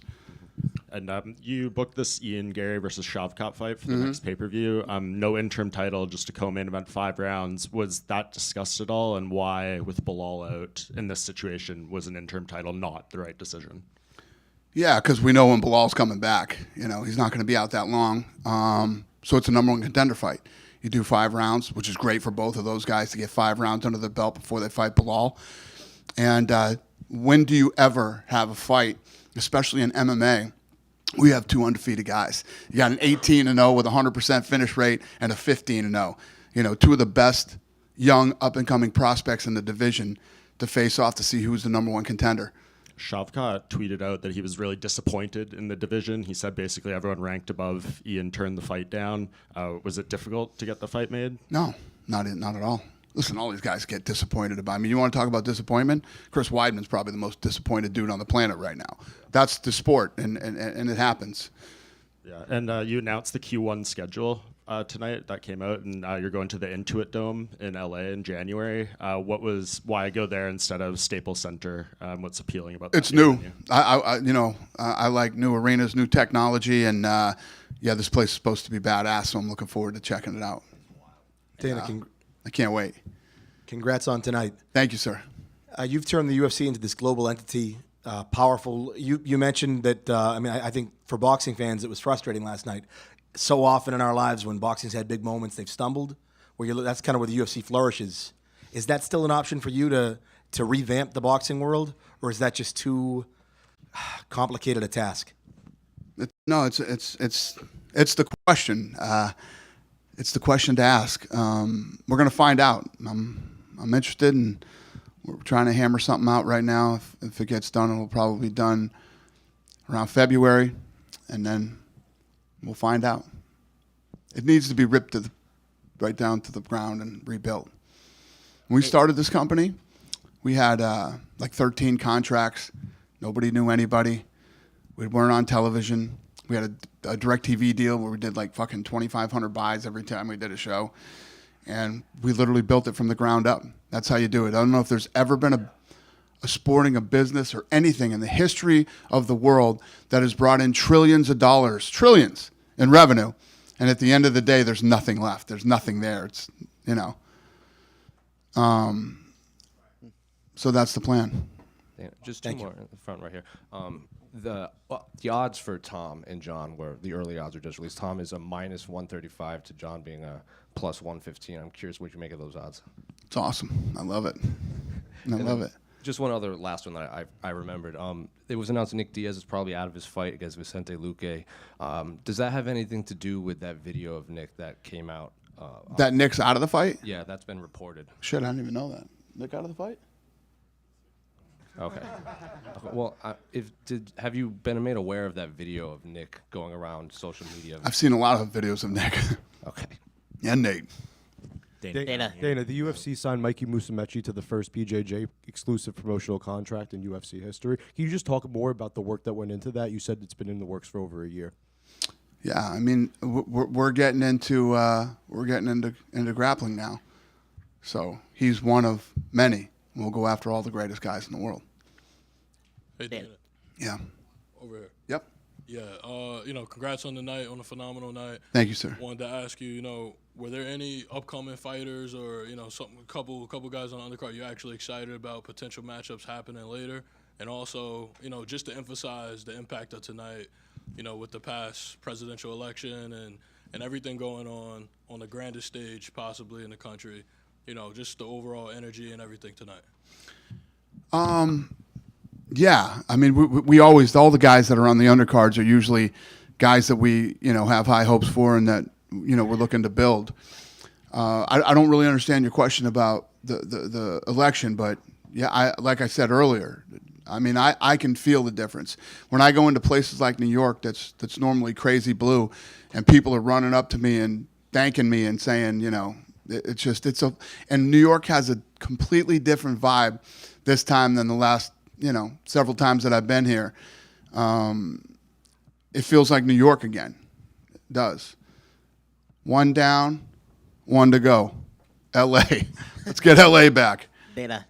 And you booked this Ian Gary versus Shavkat fight for the next pay-per-view. No interim title, just a co-main event, 5 rounds. Was that discussed at all, and why, with Bilal out in this situation, was an interim title not the right decision? Yeah, because we know when Bilal's coming back. He's not going to be out that long. So it's a number 1 contender fight. You do 5 rounds, which is great for both of those guys to get 5 rounds under the belt before they fight Bilal. And when do you ever have a fight, especially in MMA, we have 2 undefeated guys. You got an 18-0 with a 100% finish rate and a 15-0. 2 of the best young up-and-coming prospects in the division to face off to see who's the number 1 contender. Shavkat tweeted out that he was really disappointed in the division. He said basically everyone ranked above Ian turned the fight down. Was it difficult to get the fight made? No, not at all. Listen, all these guys get disappointed about. I mean, you want to talk about disappointment? Chris Weidman's probably the most disappointed dude on the planet right now. That's the sport, and it happens. Yeah, and you announced the Q1 schedule tonight. That came out, and you're going to the Intuit Dome in LA in January. Why go there instead of Staples Center? What's appealing about that? It's new. I like new arenas, new technology, and this place is supposed to be badass. So I'm looking forward to checking it out. Dana, I can't wait. Congrats on tonight. Thank you, sir. You've turned the UFC into this global entity, powerful. You mentioned that. I think for boxing fans, it was frustrating last night. So often in our lives, when boxing's had big moments, they've stumbled. That's kind of where the UFC flourishes. Is that still an option for you to revamp the boxing world, or is that just too complicated a task? No, it's the question. It's the question to ask. We're going to find out. I'm interested, and we're trying to hammer something out right now. If it gets done, it'll probably be done around February, and then we'll find out. It needs to be ripped right down to the ground and rebuilt. When we started this company, we had 13 contracts. Nobody knew anybody. We weren't on television. We had a DirecTV deal where we did fucking 2,500 buys every time we did a show. And we literally built it from the ground up. That's how you do it. I don't know if there's ever been a sporting, a business, or anything in the history of the world that has brought in trillions of dollars, trillions in revenue. And at the end of the day, there's nothing left. There's nothing there. It's, so that's the plan. Yeah, just two more in the front right here. The odds for Tom and Jon were, the early odds are just released. Tom is a minus 135 to Jon being a plus 115. I'm curious what you make of those odds. It's awesome. I love it. I love it. Just one other last one that I remembered. It was announced Nick Diaz is probably out of his fight against Vicente Luque. Does that have anything to do with that video of Nick that came out? That Nick's out of the fight? Yeah, that's been reported. Shit, I didn't even know that. Nick out of the fight? Okay. Well, have you been made aware of that video of Nick going around social media? I've seen a lot of videos of Nick. Okay. And Nate. Dana. Dana, the UFC signed Mikey Musumeci to the first BJJ exclusive promotional contract in UFC history. Can you just talk more about the work that went into that? You said it's been in the works for over a year. Yeah, I mean, we're getting into grappling now. So he's one of many. We'll go after all the greatest guys in the world. Hey, Dana. Yeah. Over here. Yep. Yeah. Congrats on the night, on a phenomenal night. Thank you, sir. Wanted to ask you, were there any upcoming fighters or, a couple guys on the undercard you're actually excited about potential matchups happening later? And also, just to emphasize the impact of tonight, with the past presidential election and everything going on the grandest stage possibly in the country, just the overall energy and everything tonight. Yeah, I mean, we always, all the guys that are on the undercards are usually guys that we, have high hopes for and that, we're looking to build. I don't really understand your question about the election, but yeah, like I said earlier, I mean, I can feel the difference. When I go into places like New York that's normally crazy blue and people are running up to me and thanking me and saying, and New York has a completely different vibe this time than the last, several times that I've been here. It feels like New York again. It does. One down, one to go. LA. Let's get LA back. Dana,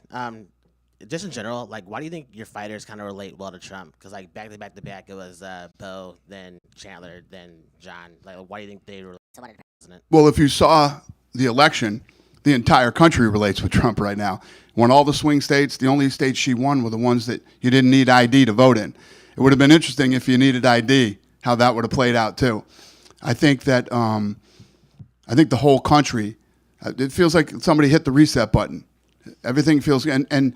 just in general, why do you think your fighters kind of relate well to Trump? Because, back to back, it was Bo, then Chandler, then John. Why do you think they relate to the president? Well, if you saw the election, the entire country relates with Trump right now. Won all the swing states. The only states she won were the ones that you didn't need ID to vote in. It would have been interesting if you needed ID, how that would have played out too. I think that the whole country, it feels like somebody hit the reset button. Everything feels, and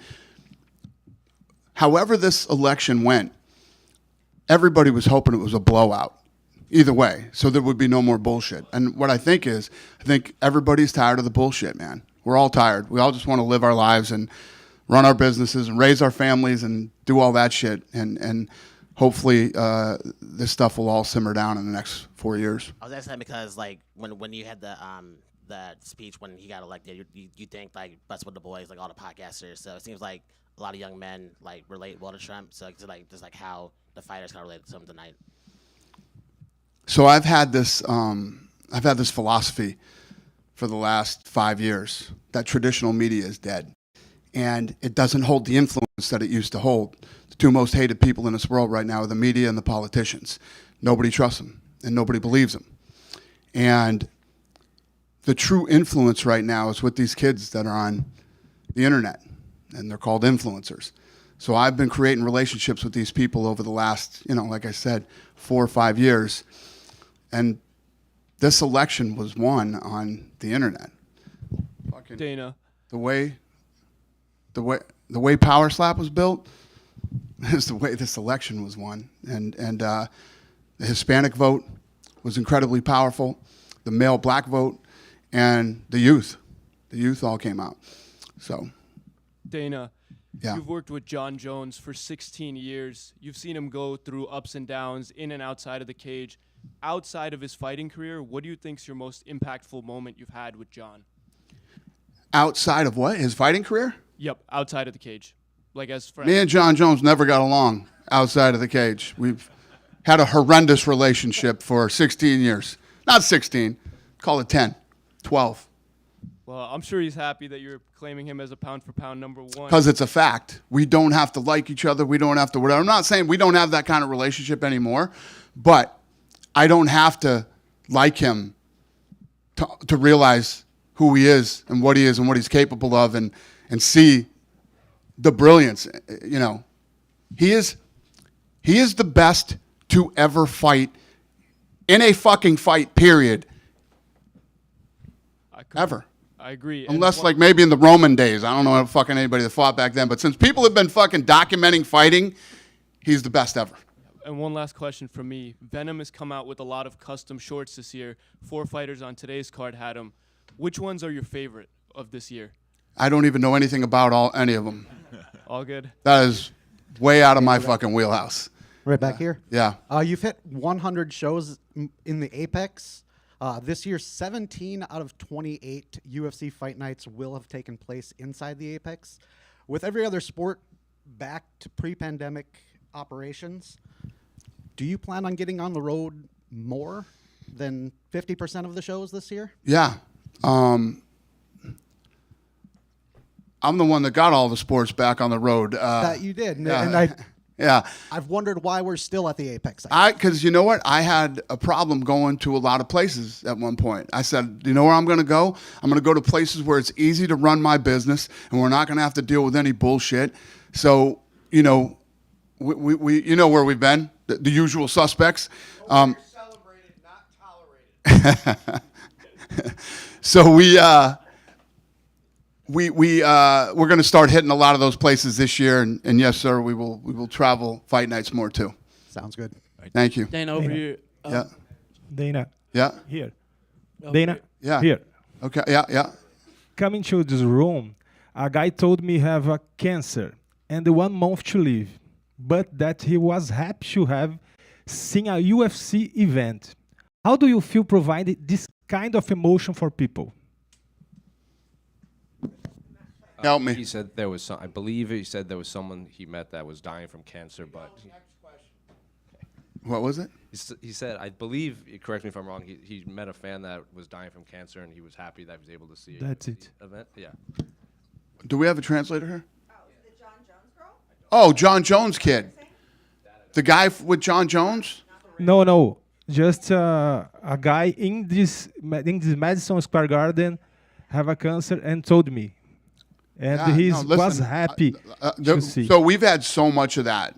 however this election went, everybody was hoping it was a blowout. Either way, so there would be no more bullshit. And what I think everybody's tired of the bullshit, man. We're all tired. We all just want to live our lives and run our businesses and raise our families and do all that shit. And hopefully this stuff will all simmer down in the next 4 years. I was asking that because, when you had the speech when he got elected, you think, Bust with the Boys, all the podcasters. So it seems like a lot of young men, relate well to Trump. So it's just how the fighters kind of relate to him tonight. So I've had this philosophy for the last 5 years that traditional media is dead, and it doesn't hold the influence that it used to hold. The two most hated people in this world right now are the media and the politicians. Nobody trusts them, and nobody believes them. And the true influence right now is with these kids that are on the internet, and they're called influencers. So I've been creating relationships with these people over the last, like I said, 4 or 5 years. And this election was won on the internet. Dana. The way Power Slap was built is the way this election was won. And the Hispanic vote was incredibly powerful. The male black vote and the youth all came out. So, Dana, yeah. You've worked with Jon Jones for 16 years. You've seen him go through ups and downs, in and outside of the cage. Outside of his fighting career, what do you think's your most impactful moment you've had with Jon? Outside of what? His fighting career? Yep, outside of the cage. As friends. Me and Jon Jones never got along outside of the cage. We've had a horrendous relationship for 16 years. Not 16, call it 10, 12. Well, I'm sure he's happy that you're claiming him as a pound-for-pound number one. Because it's a fact. We don't have to like each other. We don't have to whatever. I'm not saying we don't have that kind of relationship anymore, but I don't have to like him to realize who he is and what he's capable of and see the brilliance. He is the best to ever fight in a fucking fight, period. Ever. I agree. And Unless, like, maybe in the Roman days. I don't know fucking anybody that fought back then. But since people have been fucking documenting fighting, he's the best ever. And one last question from me. Venom has come out with a lot of custom shorts this year. 4 fighters on today's card had them. Which ones are your favorite of this year? I don't even know anything about any of them. All good? That is way out of my fucking wheelhouse. Right back here. Yeah. You've hit 100 shows in the Apex. This year, 17 out of 28 UFC fight nights will have taken place inside the Apex. With every other sport back to pre-pandemic operations, do you plan on getting on the road more than 50% of the shows this year? Yeah. I'm the one that got all the sports back on the road. That you did. Yeah. And Yeah. I've wondered why we're still at the Apex. Because you know what? I had a problem going to a lot of places at one point. I said, you know where I'm going to go? I'm going to go to places where it's easy to run my business and we're not going to have to deal with any bullshit. So, you know, we you know where we've been, the usual suspects. Celebrated, not tolerated. So we're going to start hitting a lot of those places this year, and yes, sir, we will travel fight nights more too. Sounds good. Thank you. Dana, over here. Yeah. Dana. Yeah. Here. Over Dana. here. Yeah. Here. Okay. Yeah. Yeah. Coming to this room, a guy told me he have a cancer and 1 month to live, but that he was happy to have seen a UFC event. How do you feel providing this kind of emotion for people? Help me. He said there was some. I believe he said there was someone he met that was dying from cancer, but What was it? he said, I believe. Correct me if I'm wrong. He met a fan that was dying from cancer, and he was happy that he was able to see. That's it. Event. Yeah. Do we have a translator here? Oh, Jon Jones kid. The guy with Jon Jones? No. Just a guy in this Madison Square Garden have a cancer and told me. And Yeah, he no, was listen, happy to see. So we've had so much of that.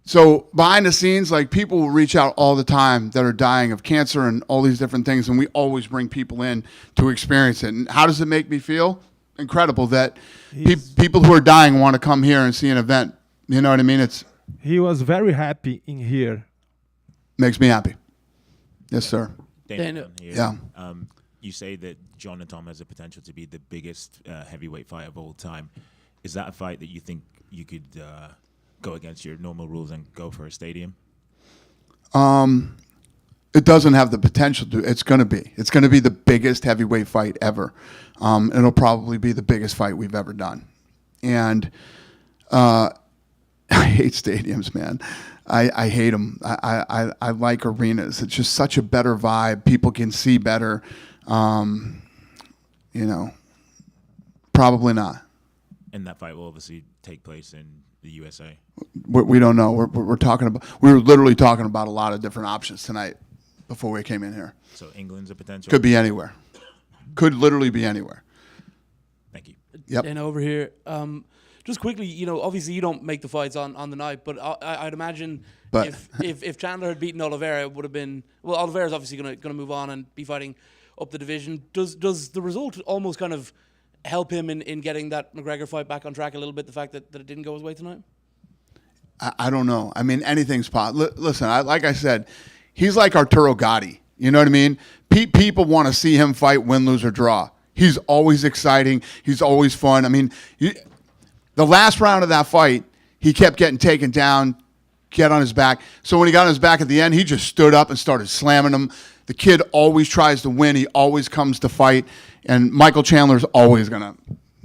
So behind the scenes, like, people will reach out all the time that are dying of cancer and all these different things, and we always bring people in to experience it. And how does it make me feel? Incredible that people who are dying want to come here and see an event. You know what I mean? He was very happy in here. Makes me happy. Yes, sir. Dana. Yeah. You say that Jon and Tom has the potential to be the biggest heavyweight fight of all time. Is that a fight that you think you could go against your normal rules and go for a stadium? It doesn't have the potential to. It's going to be. It's going to be the biggest heavyweight fight ever. It'll probably be the biggest fight we've ever done. And I hate stadiums, man. I hate them. I like arenas. It's just such a better vibe. People can see better. You know, probably not. And that fight will obviously take place in the USA. We don't know. We're talking about. We were literally talking about a lot of different options tonight before we came in here. So England's a potential. Could be anywhere. Could literally be anywhere. Thank you. Yep. And over here, just quickly, you know, obviously you don't make the fights on the night, but I'd imagine But if Chandler had beaten Oliveira, it would have been, well, Oliveira's obviously gonna move on and be fighting up the division. Does the result almost kind of help him in getting that McGregor fight back on track a little bit, the fact that it didn't go his way tonight? I don't know. I mean, anything's possible. Listen, like I said, he's like Arturo Gatti. You know what I mean? People want to see him fight, win, lose, or draw. He's always exciting. He's always fun. I mean, the last round of that fight, he kept getting taken down, get on his back. So when he got on his back at the end, he just stood up and started slamming him. The kid always tries to win. He always comes to fight. And Michael Chandler's always going to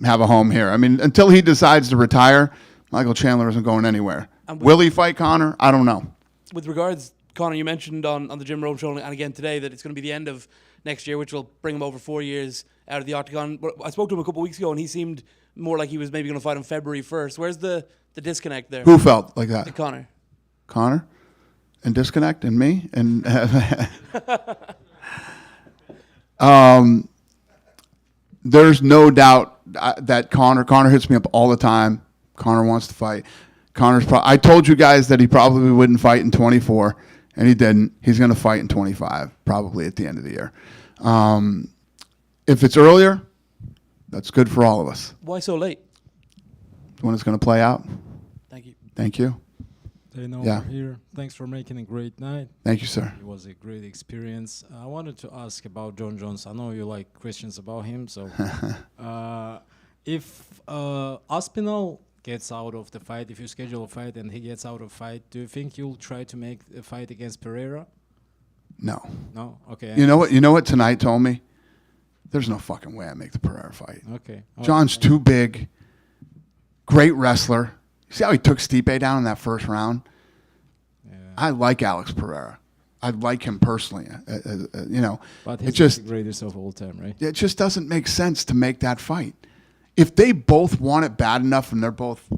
have a home here. I mean, until he decides to retire, Michael Chandler isn't going anywhere. Will he fight Conor? I don't know. With regards, Conor, you mentioned on the Jim Rome show and again today that it's going to be the end of next year, which will bring him over 4 years out of the octagon. But I spoke to him a couple of weeks ago, and he seemed more like he was maybe going to fight on February 1st. Where's the disconnect there? Who felt like that? Conor. Conor? And disconnect? And me? And there's no doubt that Conor hits me up all the time. Conor wants to fight. I told you guys that he probably wouldn't fight in 24, and he didn't. He's going to fight in 25, probably at the end of the year. If it's earlier, that's good for all of us. Why so late? When it's going to play out. Thank you. Thank you. Dana Yeah. over here. Thanks for making a great night. Thank you, sir. It was a great experience. I wanted to ask about Jon Jones. I know you like questions about him. So, if Aspinall gets out of the fight, if you schedule a fight and he gets out of fight, do you think you'll try to make a fight against Pereira? No. No? Okay. You know what? You know what tonight told me? There's no fucking way I make the Pereira fight. Okay. John's too big. Great wrestler. See how he took Stipe down in that first round? Yeah. I like Alex Pereira. I like him personally. You know, But it he's just the greatest of all time, right? it just doesn't make sense to make that fight. If they both want it bad enough and they're both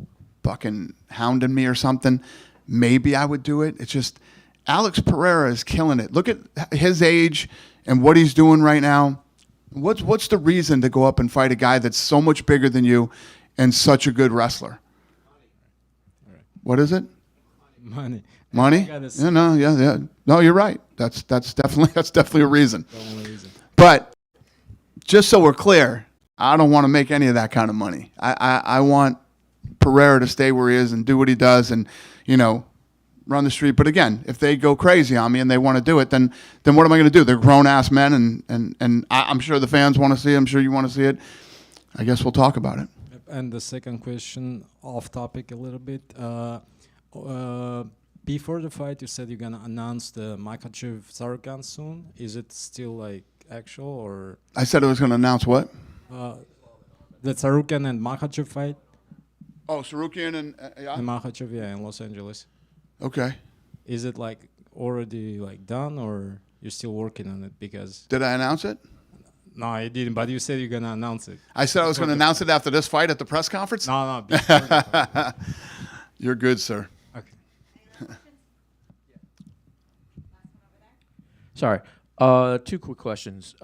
fucking hounding me or something, maybe I would do it. It's just Alex Pereira is killing it. Look at his age and what he's doing right now. What's the reason to go up and fight a guy that's so much bigger than you and such a good wrestler? What is it? Money. Money? Yeah, no. No, you're right. That's definitely a reason. The only reason. But just so we're clear, I don't want to make any of that kind of money. I want Pereira to stay where he is and do what he does and, you know, run the street. But again, if they go crazy on me and they want to do it, then what am I going to do? They're grown-ass men, and I'm sure the fans want to see it. I'm sure you want to see it. I guess we'll talk about it. And the second question, off topic a little bit. Before the fight, you said you're gonna announce the Makhachev Sarukan soon. Is it still like actual or? I said I was going to announce what? The Sarukan and Makhachev fight. Oh, Sarukian and And Makhachev, yeah, in Los Angeles. Okay. Is it like already like done or you're still working on it? Because Did I announce it? no, I didn't. But you said you're gonna announce it. I said I was going to announce it after this fight at the press conference? No, before the fight. You're good, sir. Sorry. Two quick questions.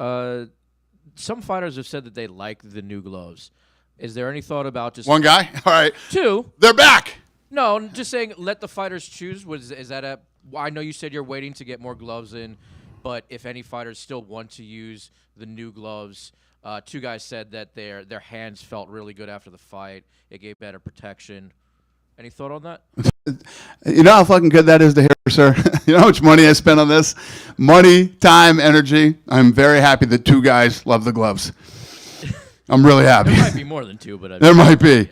Some fighters have said that they like the new gloves. Is there any thought about just One guy? All right. Two. They're back. No, just saying let the fighters choose. Is that a? I know you said you're waiting to get more gloves in, but if any fighters still want to use the new gloves, two guys said that their hands felt really good after the fight. It gave better protection. Any thought on that? You know how fucking good that is to hear, sir? You know how much money I spent on this? Money, time, energy. I'm very happy that two guys love the gloves. I'm really happy. There might be more than two, but there might be.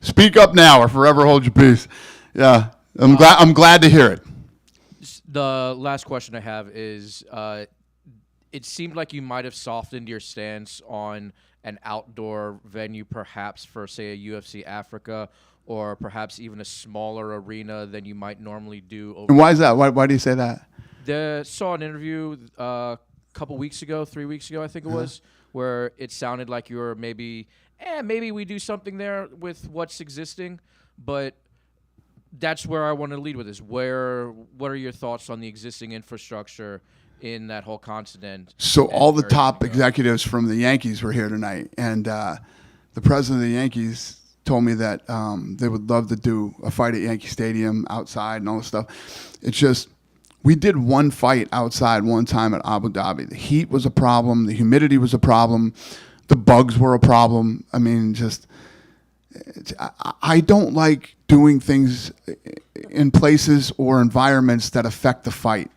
Speak up now or forever hold your peace. Yeah, I'm glad to hear it. The last question I have is, it seemed like you might have softened your stance on an outdoor venue, perhaps for, say, a UFC Africa, or perhaps even a smaller arena than you might normally do. And why is that? Why do you say that? Saw an interview a couple weeks ago, 3 weeks ago, I think it was, where it sounded like you were maybe we do something there with what's existing, but that's where I want to lead with this. What are your thoughts on the existing infrastructure in that whole continent? So all the top executives from the Yankees were here tonight, and the president of the Yankees told me that they would love to do a fight at Yankee Stadium outside and all this stuff. It's just, we did one fight outside one time at Abu Dhabi. The heat was a problem. The humidity was a problem. The bugs were a problem. I mean, just, I don't like doing things in places or environments that affect the fight,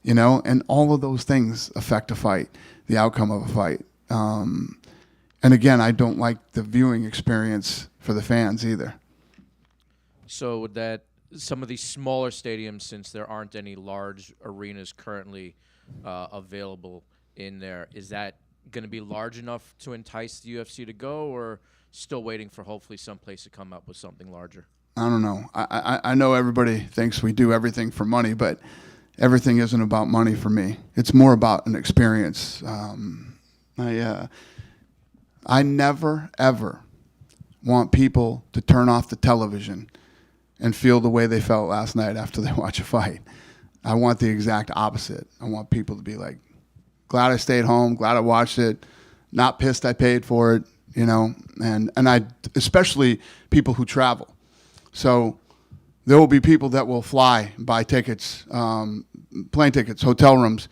you know, and all of those things affect a fight, the outcome of a fight. And again, I don't like the viewing experience for the fans either. So would that some of these smaller stadiums, since there aren't any large arenas currently available in there, is that going to be large enough to entice the UFC to go, or still waiting for hopefully some place to come up with something larger? I don't know. I know everybody thinks we do everything for money, but everything isn't about money for me. It's more about an experience. I never, ever want people to turn off the television and feel the way they felt last night after they watch a fight. I want the exact opposite. I want people to be like, glad I stayed home, glad I watched it, not pissed I paid for it, you know, and I, especially people who travel. So there will be people that will fly, buy tickets, plane tickets, hotel rooms,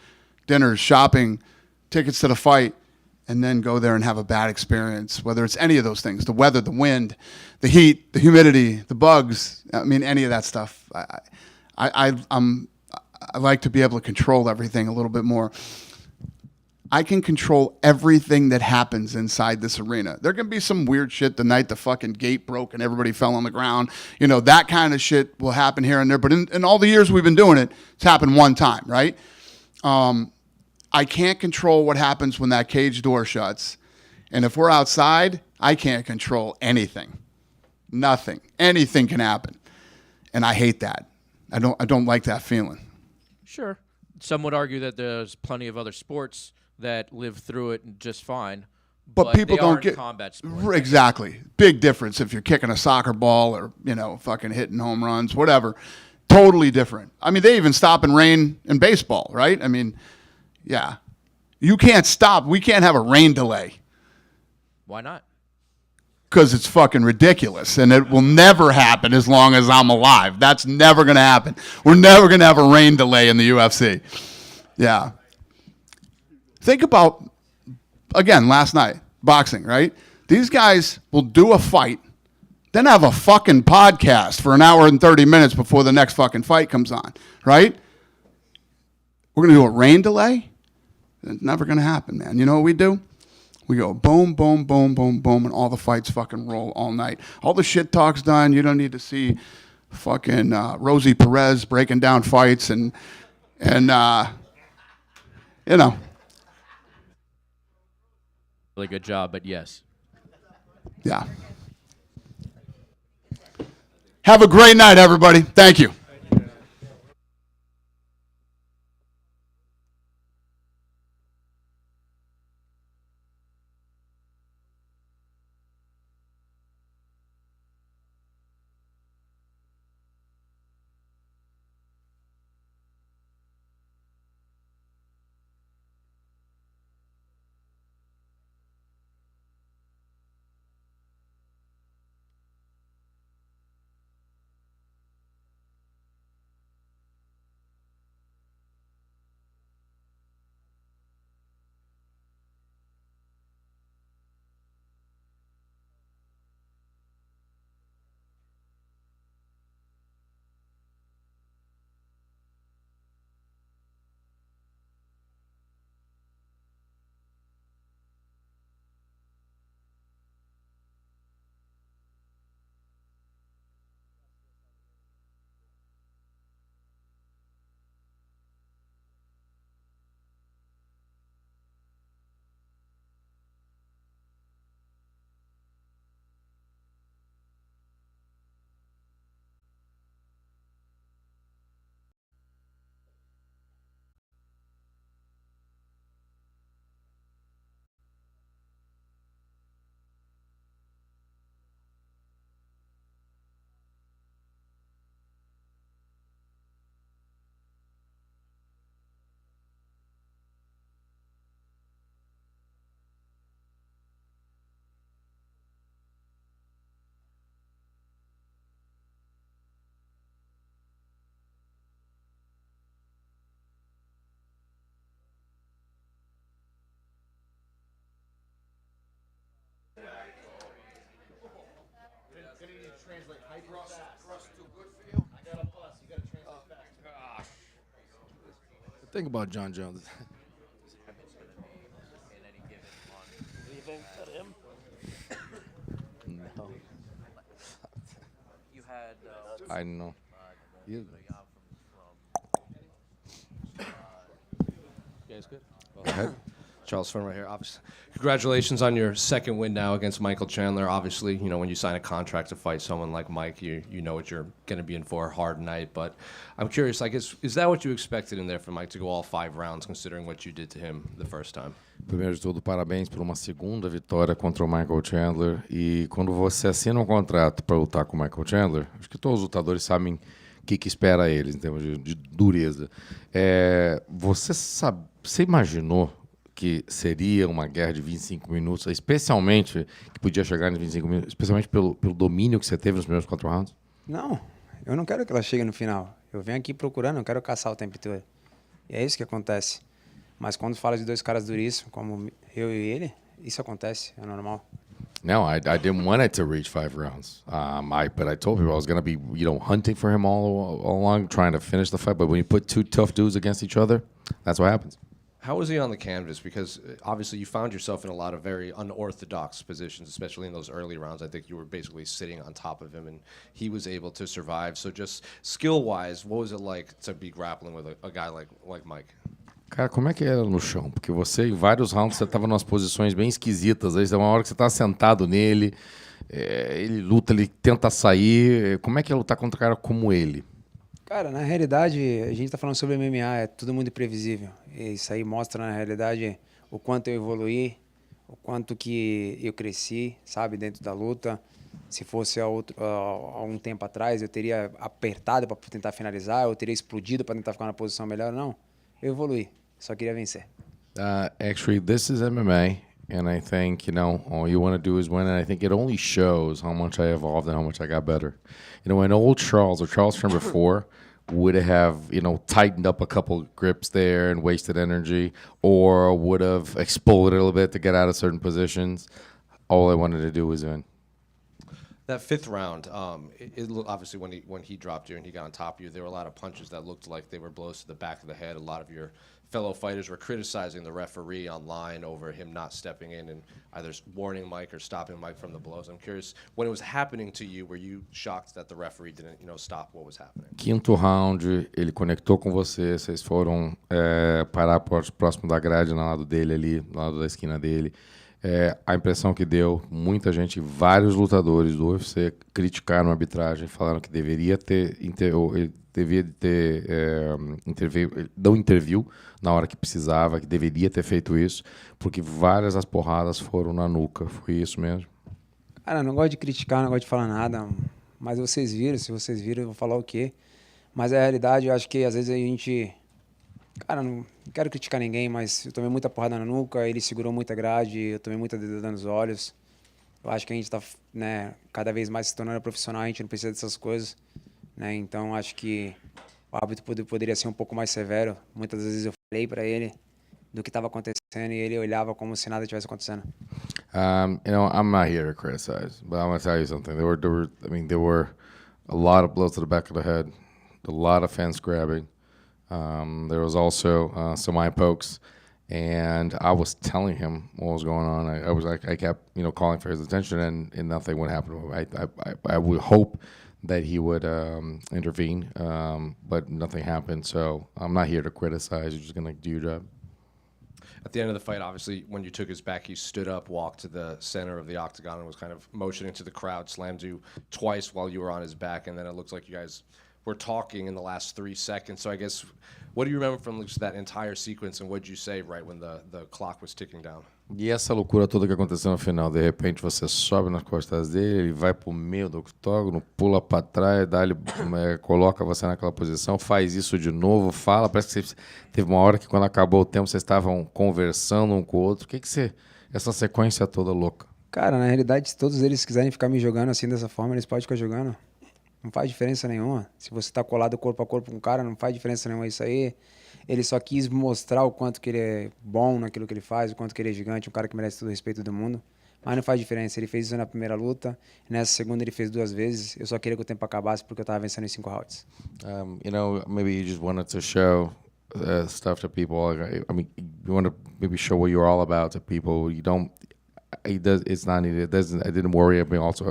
dinners, shopping, tickets to the fight, and then go there and have a bad experience, whether it's any of those things, the weather, the wind, the heat, the humidity, the bugs, I mean, any of that stuff. I like to be able to control everything a little bit more. I can control everything that happens inside this arena. There can be some weird shit the night the fucking gate broke and everybody fell on the ground. You know, that kind of shit will happen here and there. But in all the years we've been doing it, it's happened one time, right? I can't control what happens when that cage door shuts. And if we're outside, I can't control anything. Nothing. Anything can happen. And I hate that. I don't like that feeling. Sure. Some would argue that there's plenty of other sports that live through it just fine. But people they don't aren't get combat sports. Exactly. Big difference if you're kicking a soccer ball or, you know, fucking hitting home runs, whatever. Totally different. I mean, they even stop and rain in baseball, right? I mean, yeah. You can't stop. We can't have a rain delay. Why not? Because it's fucking ridiculous, and it will never happen as long as I'm alive. That's never going to happen. We're never going to have a rain delay in the UFC. Yeah. Think about, again, last night, boxing, right? These guys will do a fight, then have a fucking podcast for an hour and 30 minutes before the next fucking fight comes on, right? We're going to do a rain delay? It's never going to happen, man. You know what we do? We go boom, boom, boom, boom, boom, and all the fights fucking roll all night. All the shit talk's done. You don't need to see fucking Rosie Perez breaking down fights and you know. Really good job, but yes. Yeah. Have a great night, everybody. Thank you. Think about Jon Jones. No. You had. I know. You guys good? Go ahead. Charles Fern right here. Obviously, congratulations on your second win now against Michael Chandler. Obviously, you know, when you sign a contract to fight someone like Mike, you know what you're going to be in for, a hard night. But I'm curious, I guess, is that what you expected in there for Mike to go all 5 rounds, considering what you did to him the first time? Primeiro de tudo, parabéns por uma segunda vitória contra o Michael Chandler. E quando você assina um contrato para lutar com o Michael Chandler, acho que todos os lutadores sabem o que espera eles em termos de dureza. Você imaginou que seria uma guerra de 25 minutos, especialmente que podia chegar em 25 minutos, especialmente pelo domínio que você teve nos primeiros 4 rounds? Não, eu não quero que ela chegue no final. Eu venho aqui procurando, eu quero caçar o tempo todo. E é isso que acontece. Mas quando fala de dois caras duríssimos, como eu e ele, isso acontece, é normal. No, I didn't want it to reach 5 rounds. But I told people I was going to be, hunting for him all along, trying to finish the fight. But when you put two tough dudes against each other, that's what happens. How was he on the canvas? Because obviously you found yourself in a lot of very unorthodox positions, especially in those early rounds. I think you were basically sitting on top of him, and he was able to survive. So just skill-wise, what was it like to be grappling with a guy like Mike? Cara, como é que era no chão? Porque você, em vários rounds, você estava em umas posições bem esquisitas. Aí, uma hora que você está sentado nele, ele luta, ele tenta sair. Como é que é lutar contra um cara como ele? Cara, na realidade, a gente tá falando sobre MMA, é tudo muito imprevisível. Isso aí mostra, na realidade, o quanto eu evoluí, o quanto que eu cresci, sabe, dentro da luta. Se fosse há um tempo atrás, eu teria apertado para tentar finalizar, eu teria explodido para tentar ficar na posição melhor. Não, eu evoluí, só queria vencer. Actually, this is MMA, and I think, all you want to do is win, and I think it only shows how much I evolved and how much I got better. When old Charles, or Charles from before, would have, tightened up a couple grips there and wasted energy, or would have exploded a little bit to get out of certain positions, all I wanted to do was win. That fifth round, obviously when he dropped you and he got on top of you, there were a lot of punches that looked like they were blows to the back of the head. A lot of your fellow fighters were criticizing the referee online over him not stepping in and either warning Mike or stopping Mike from the blows. I'm curious, when it was happening to you, were you shocked that the referee didn't, stop what was happening? Quinto round, ele conectou com você, vocês foram parar próximo da grade, no lado dele ali, no lado da esquina dele. A impressão que deu, muita gente, vários lutadores do UFC criticaram a arbitragem, falaram que deveria ter não interviu na hora que precisava, que deveria ter feito isso, porque várias das porradas foram na nuca. Foi isso mesmo? Cara, não gosto de criticar, não gosto de falar nada, mas vocês viram, se vocês viram, eu vou falar o quê? Mas a realidade, eu acho que às vezes a gente... Cara, não quero criticar ninguém, mas eu tomei muita porrada na nuca, ele segurou muita grade, eu tomei muita dedada nos olhos. Eu acho que a gente está, cada vez mais se tornando profissional, a gente não precisa dessas coisas, Então, acho que o árbitro poderia ser um pouco mais severo. Muitas vezes eu falei para ele do que estava acontecendo e ele olhava como se nada tivesse acontecendo. I'm not here to criticize, but I'm going to tell you something. There were a lot of blows to the back of the head, a lot of fence grabbing. There was also some eye pokes, and I was telling him what was going on. I kept, calling for his attention, and nothing would happen. I would hope that he would intervene, but nothing happened. So I'm not here to criticize. You're just going to do your job. At the end of the fight, obviously, when you took his back, he stood up, walked to the center of the octagon, and was kind of motioning to the crowd, slammed you twice while you were on his back, and then it looks like you guys were talking in the last 3 seconds. So I guess, what do you remember from that entire sequence, and what did you say right when the clock was ticking down? E essa loucura toda que aconteceu no final, de repente você sobe nas costas dele, ele vai pro meio do octógono, pula para trás, coloca você naquela posição, faz isso de novo, fala, parece que teve uma hora que quando acabou o tempo vocês estavam conversando um com o outro. Essa sequência toda louca? Cara, na realidade, se todos eles quiserem ficar me jogando assim dessa forma, eles podem ficar jogando. Não faz diferença nenhuma. Se você tá colado corpo a corpo com um cara, não faz diferença nenhuma isso aí. Ele só quis mostrar o quanto que ele é bom naquilo que ele faz, o quanto que ele é gigante, um cara que merece todo o respeito do mundo. Mas não faz diferença. Ele fez isso na primeira luta, nessa segunda ele fez 2 vezes. Eu só queria que o tempo acabasse porque eu tava vencendo em 5 rounds. Maybe you just wanted to show stuff to people. You want to maybe show what you're all about to people. You don't. It's not needed. I didn't worry about also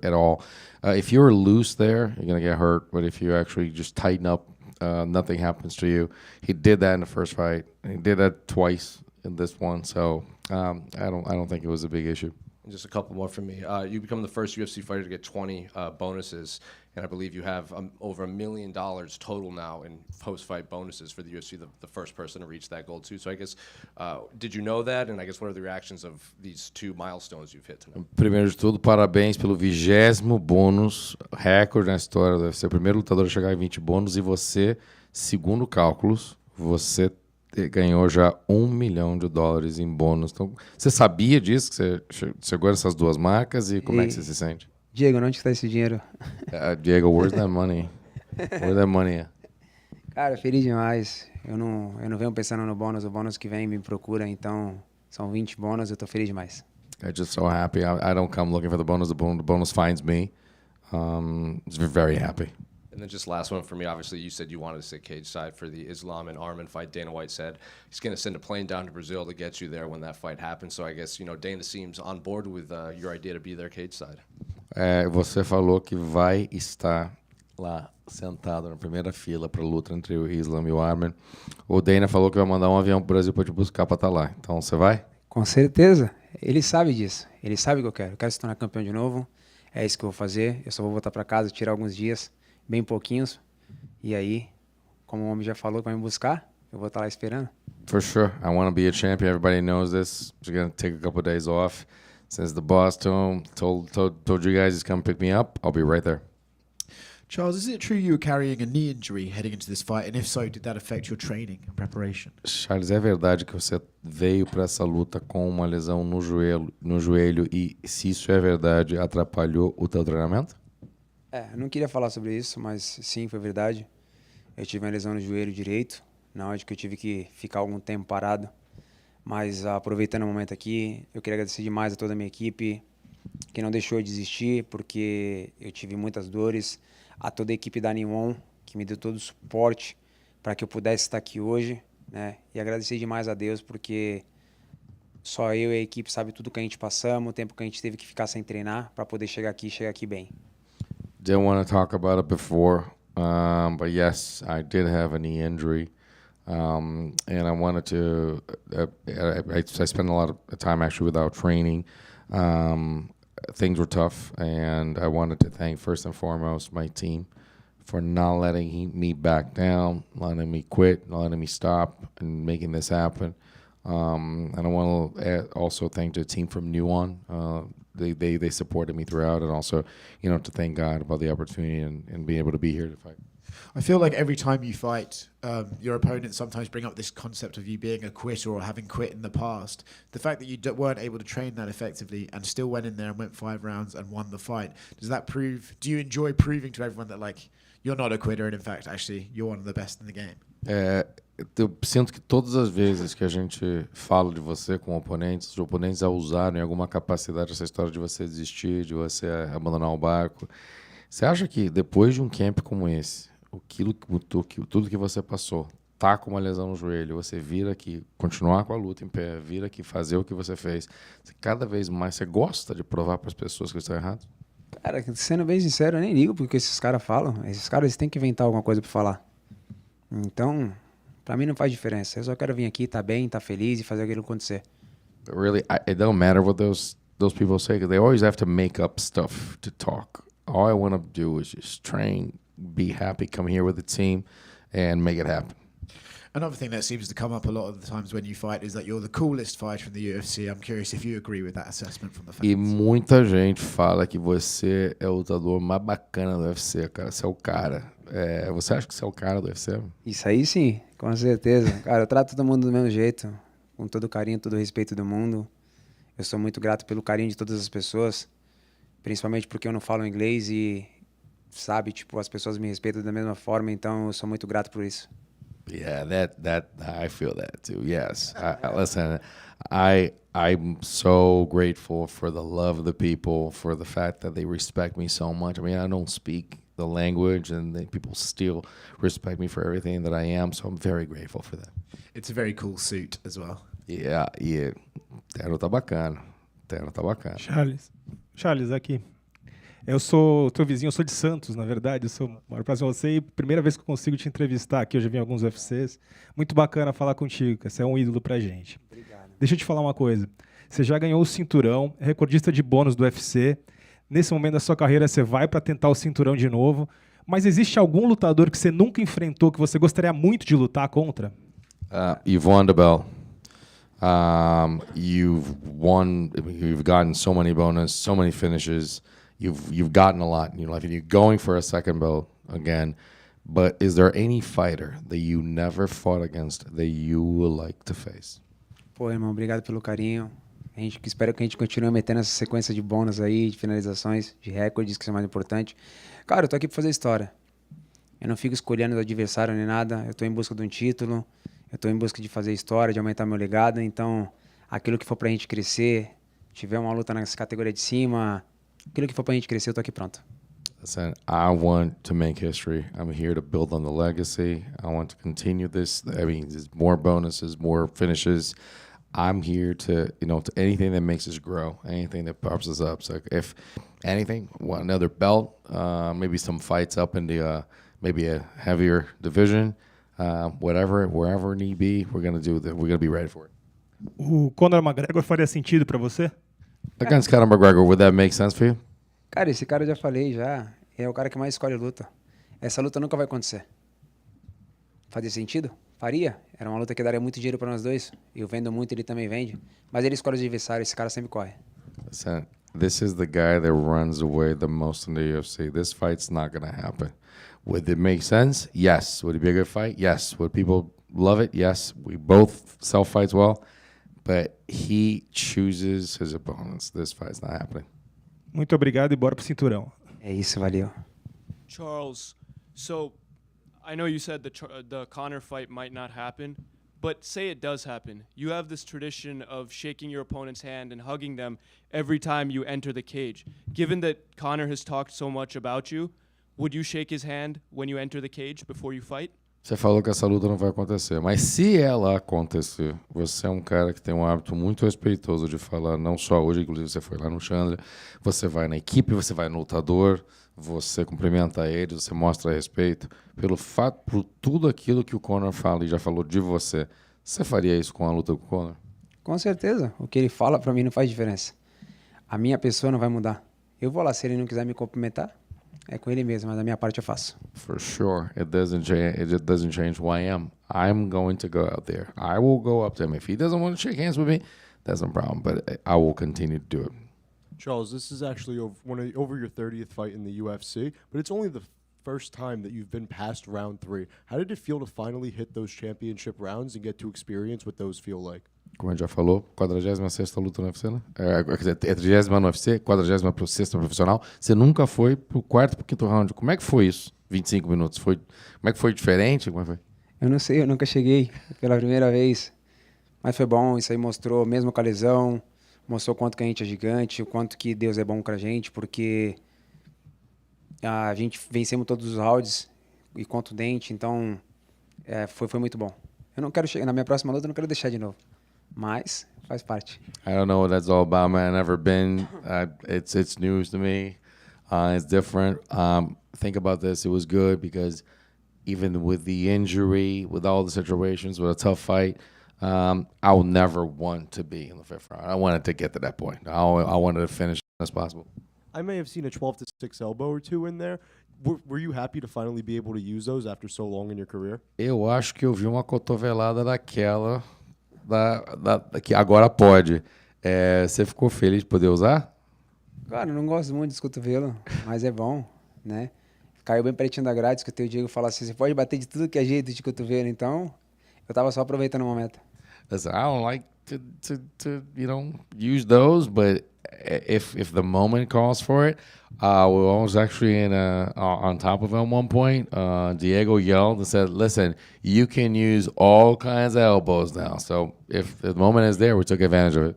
at all. If you're loose there, you're gonna get hurt. But if you actually just tighten up, nothing happens to you. He did that in the first fight. He did that twice in this one. So I don't think it was a big issue. And just a couple more from me. You become the first UFC fighter to get 20 bonuses, and I believe you have over $1 million total now in post-fight bonuses for the UFC, the first person to reach that goal too. So I guess, did you know that? And I guess what are the reactions of these 2 milestones you've hit tonight? Primeiro de tudo, parabéns pelo 20º bônus, recorde na história do UFC. O primeiro lutador a chegar em 20 bônus, e você, segundo cálculos, você ganhou já $1 milhão em bônus. Então, você sabia disso, que você chegou nessas 2 marcas, e como é que você se sente? Diego, onde está esse dinheiro? Diego, where's that money? Where's that money at? Cara, feliz demais. Eu não venho pensando no bônus, o bônus que vem me procura, então são 20 bônus, eu tô feliz demais. I'm just so happy. I don't come looking for the bonus. The bonus finds me. It's very happy. And then just last one for me. Obviously, you said you wanted to sit cage side for the Islam and Arman fight. Dana White said he's going to send a plane down to Brazil to get you there when that fight happens. So I guess, Dana seems on board with your idea to be there cage side. Você falou que vai estar lá sentado na primeira fila para a luta entre o Islam e o Arman. O Dana falou que vai mandar um avião para o Brasil para te buscar para estar lá. Então você vai? Com certeza. Ele sabe disso. Ele sabe o que eu quero. Eu quero se tornar campeão de novo. É isso que eu vou fazer. Eu só vou voltar para casa, tirar alguns dias, bem pouquinhos. E aí, como o homem já falou que vai me buscar, eu vou estar lá esperando. For sure. I want to be a champion. Everybody knows this. I'm going to take a couple of days off. Since the boss told you guys he's come pick me up, I'll be right there. Charles, is it true you were carrying a knee injury heading into this fight? And if so, did that affect your training and preparation? Charles, é verdade que você veio para essa luta com uma lesão no joelho e, se isso é verdade, atrapalhou o teu treinamento? Eu não queria falar sobre isso, mas sim, foi verdade. Eu tive uma lesão no joelho direito, na onde que eu tive que ficar algum tempo parado. Mas aproveitando o momento aqui, eu queria agradecer demais a toda a minha equipe, que não deixou eu desistir, porque eu tive muitas dores. A toda a equipe da Nion, que me deu todo o suporte para que eu pudesse estar aqui hoje, né? E agradecer demais a Deus, porque só eu e a equipe sabe tudo que a gente passamos, o tempo que a gente teve que ficar sem treinar para poder chegar aqui bem. Didn't want to talk about it before, but yes, I did have a knee injury, and I wanted to. I spent a lot of time actually without training. Things were tough, and I wanted to thank first and foremost my team for not letting me back down, letting me quit, not letting me stop, and making this happen. And I want to also thank the team from Nuon. They supported me throughout, and also, to thank God about the opportunity and being able to be here to fight. I feel like every time you fight, your opponents sometimes bring up this concept of you being a quitter or having quit in the past. The fact that you weren't able to train that effectively and still went in there and went 5 rounds and won the fight, do you enjoy proving to everyone that, like, you're not a quitter and, in fact, actually, you're one of the best in the game? Eu sinto que todas as vezes que a gente fala de você com oponentes, os oponentes a usarem alguma capacidade, essa história de você desistir, de você abandonar o barco. Você acha que depois de um camp como esse, tudo que você passou, tá com uma lesão no joelho, você vir aqui, continuar com a luta em pé, vir aqui fazer o que você fez, cada vez mais você gosta de provar para as pessoas que estão erradas? Cara, sendo bem sincero, eu nem ligo porque esses caras falam. Esses caras eles têm que inventar alguma coisa para falar. Então, para mim não faz diferença. Eu só quero vir aqui, tá bem, tá feliz e fazer aquilo acontecer. But really, it don't matter what those people say, because they always have to make up stuff to talk. All I want to do is just train, be happy, come here with the team, and make it happen. Another thing that seems to come up a lot of the times when you fight is that you're the coolest fighter in the UFC. I'm curious if you agree with that assessment from the fans. E muita gente fala que você é o lutador mais bacana do UFC, cara. Você é o cara. Você acha que você é o cara do UFC? Isso aí sim, com certeza. Cara, eu trato todo mundo do mesmo jeito, com todo o carinho, todo o respeito do mundo. Eu sou muito grato pelo carinho de todas as pessoas, principalmente porque eu não falo inglês e, sabe, tipo, as pessoas me respeitam da mesma forma, então eu sou muito grato por isso. Yeah, that I feel that too. Yes, listen, I'm so grateful for the love of the people, for the fact that they respect me so much. I mean, I don't speak the language, and people still respect me for everything that I am. So I'm very grateful for that. It's a very cool suit as well. Yeah. Terno tá bacana. Charles, aqui. Eu sou teu vizinho, eu sou de Santos, na verdade. Moro próximo a você e primeira vez que eu consigo te entrevistar aqui. Eu já vi em alguns UFCs. Muito bacana falar contigo, você é um ídolo pra gente. Obrigado. Deixa eu te falar uma coisa. Você já ganhou o cinturão, é recordista de bônus do UFC. Nesse momento da sua carreira, você vai para tentar o cinturão de novo. Mas existe algum lutador que você nunca enfrentou que você gostaria muito de lutar contra? You've won the belt. You've gotten so many bonus, so many finishes. You've gotten a lot in your life, and you're going for a second belt again. But is there any fighter that you never fought against that you would like to face? Pô, irmão, obrigado pelo carinho. Espero que a gente continue metendo essa sequência de bônus aí, de finalizações, de recordes, que são mais importantes. Cara, eu tô aqui pra fazer história. Eu não fico escolhendo o adversário nem nada. Eu estou em busca de um título. Eu estou em busca de fazer história, de aumentar meu legado. Então, aquilo que for pra gente crescer, tiver uma luta nas categorias de cima, aquilo que for pra gente crescer, eu tô aqui pronto. Listen, I want to make history. I'm here to build on the legacy. I want to continue this. I mean, there's more bonuses, more finishes. I'm here to, to anything that makes us grow, anything that pops us up. So if anything, another belt, maybe some fights up in the, maybe a heavier division, wherever need be, we're going to do that. We're going to be ready for it. O Conor McGregor faria sentido para você? Against Conor McGregor, would that make sense for you? Cara, esse cara eu já falei já. É o cara que mais escolhe luta. Essa luta nunca vai acontecer. Fazia sentido? Faria. Era uma luta que daria muito dinheiro para nós dois. Eu vendo muito, ele também vende. Mas ele escolhe os adversários, esse cara sempre corre. Listen, this is the guy that runs away the most in the UFC. This fight's not going to happen. Would it make sense? Yes. Would it be a good fight? Yes. Would people love it? Yes. We both sell fights well. But he chooses his opponents. This fight's not happening. Muito obrigado e bora pro cinturão. É isso, valeu. Charles, so I know you said the Conor fight might not happen, but say it does happen. You have this tradition of shaking your opponent's hand and hugging them every time you enter the cage. Given that Conor has talked so much about you, would you shake his hand when you enter the cage before you fight? Você falou que essa luta não vai acontecer, mas se ela acontecer, você é um cara que tem um hábito muito respeitoso de falar, não só hoje, inclusive você foi lá no Chandler, você vai na equipe, você vai no lutador, você cumprimenta eles, você mostra respeito, pelo fato, por tudo aquilo que o Conor fala e já falou de você. Você faria isso com a luta com o Conor? Com certeza. O que ele fala pra mim não faz diferença. A minha pessoa não vai mudar. Eu vou lá, se ele não quiser me cumprimentar, é com ele mesmo, mas da minha parte eu faço. For sure, it doesn't change who I am. I'm going to go out there. I will go up to him. If he doesn't want to shake hands with me, that's no problem. But I will continue to do it. Charles, this is actually over your 30th fight in the UFC, but it's only the first time that you've been past round 3. How did it feel to finally hit those championship rounds and get to experience what those feel like? Como a gente já falou, 46ª luta no UFC, né? Quer dizer, 30ª no UFC, 46ª profissional. Você nunca foi pro quarto, pro quinto round. Como é que foi isso? 25 minutos. Como é que foi diferente? Como é que foi? Eu não sei, eu nunca cheguei pela primeira vez. Mas foi bom, isso aí mostrou, mesmo com a lesão, mostrou o quanto que a gente é gigante, o quanto que Deus é bom com a gente, porque a gente vencemos todos os rounds e contundente, então foi muito bom. Eu não quero chegar, na minha próxima luta eu não quero deixar de novo. Mas faz parte. I don't know what that's all about, man. I've never been. It's news to me. It's different. Think about this. It was good because even with the injury, with all the situations, with a tough fight, I'll never want to be in the 5th round. I wanted to get to that point. I wanted to finish as possible. I may have seen a 12-6 elbow or two in there. Were you happy to finally be able to use those after so long in your career? Eu acho que eu vi uma cotovelada daquela que agora pode. Você ficou feliz de poder usar? Cara, eu não gosto muito desse cotovelo, mas é bom, né? Caiu bem pertinho da grade, escutei o Diego falar assim, você pode bater de tudo que é jeito de cotovelo, então eu tava só aproveitando o momento. Listen, I don't like to use those, but if the moment calls for it, I was actually on top of it at one point. Diego yelled and said, "Listen, you can use all kinds of elbows now." So if the moment is there, we took advantage of it.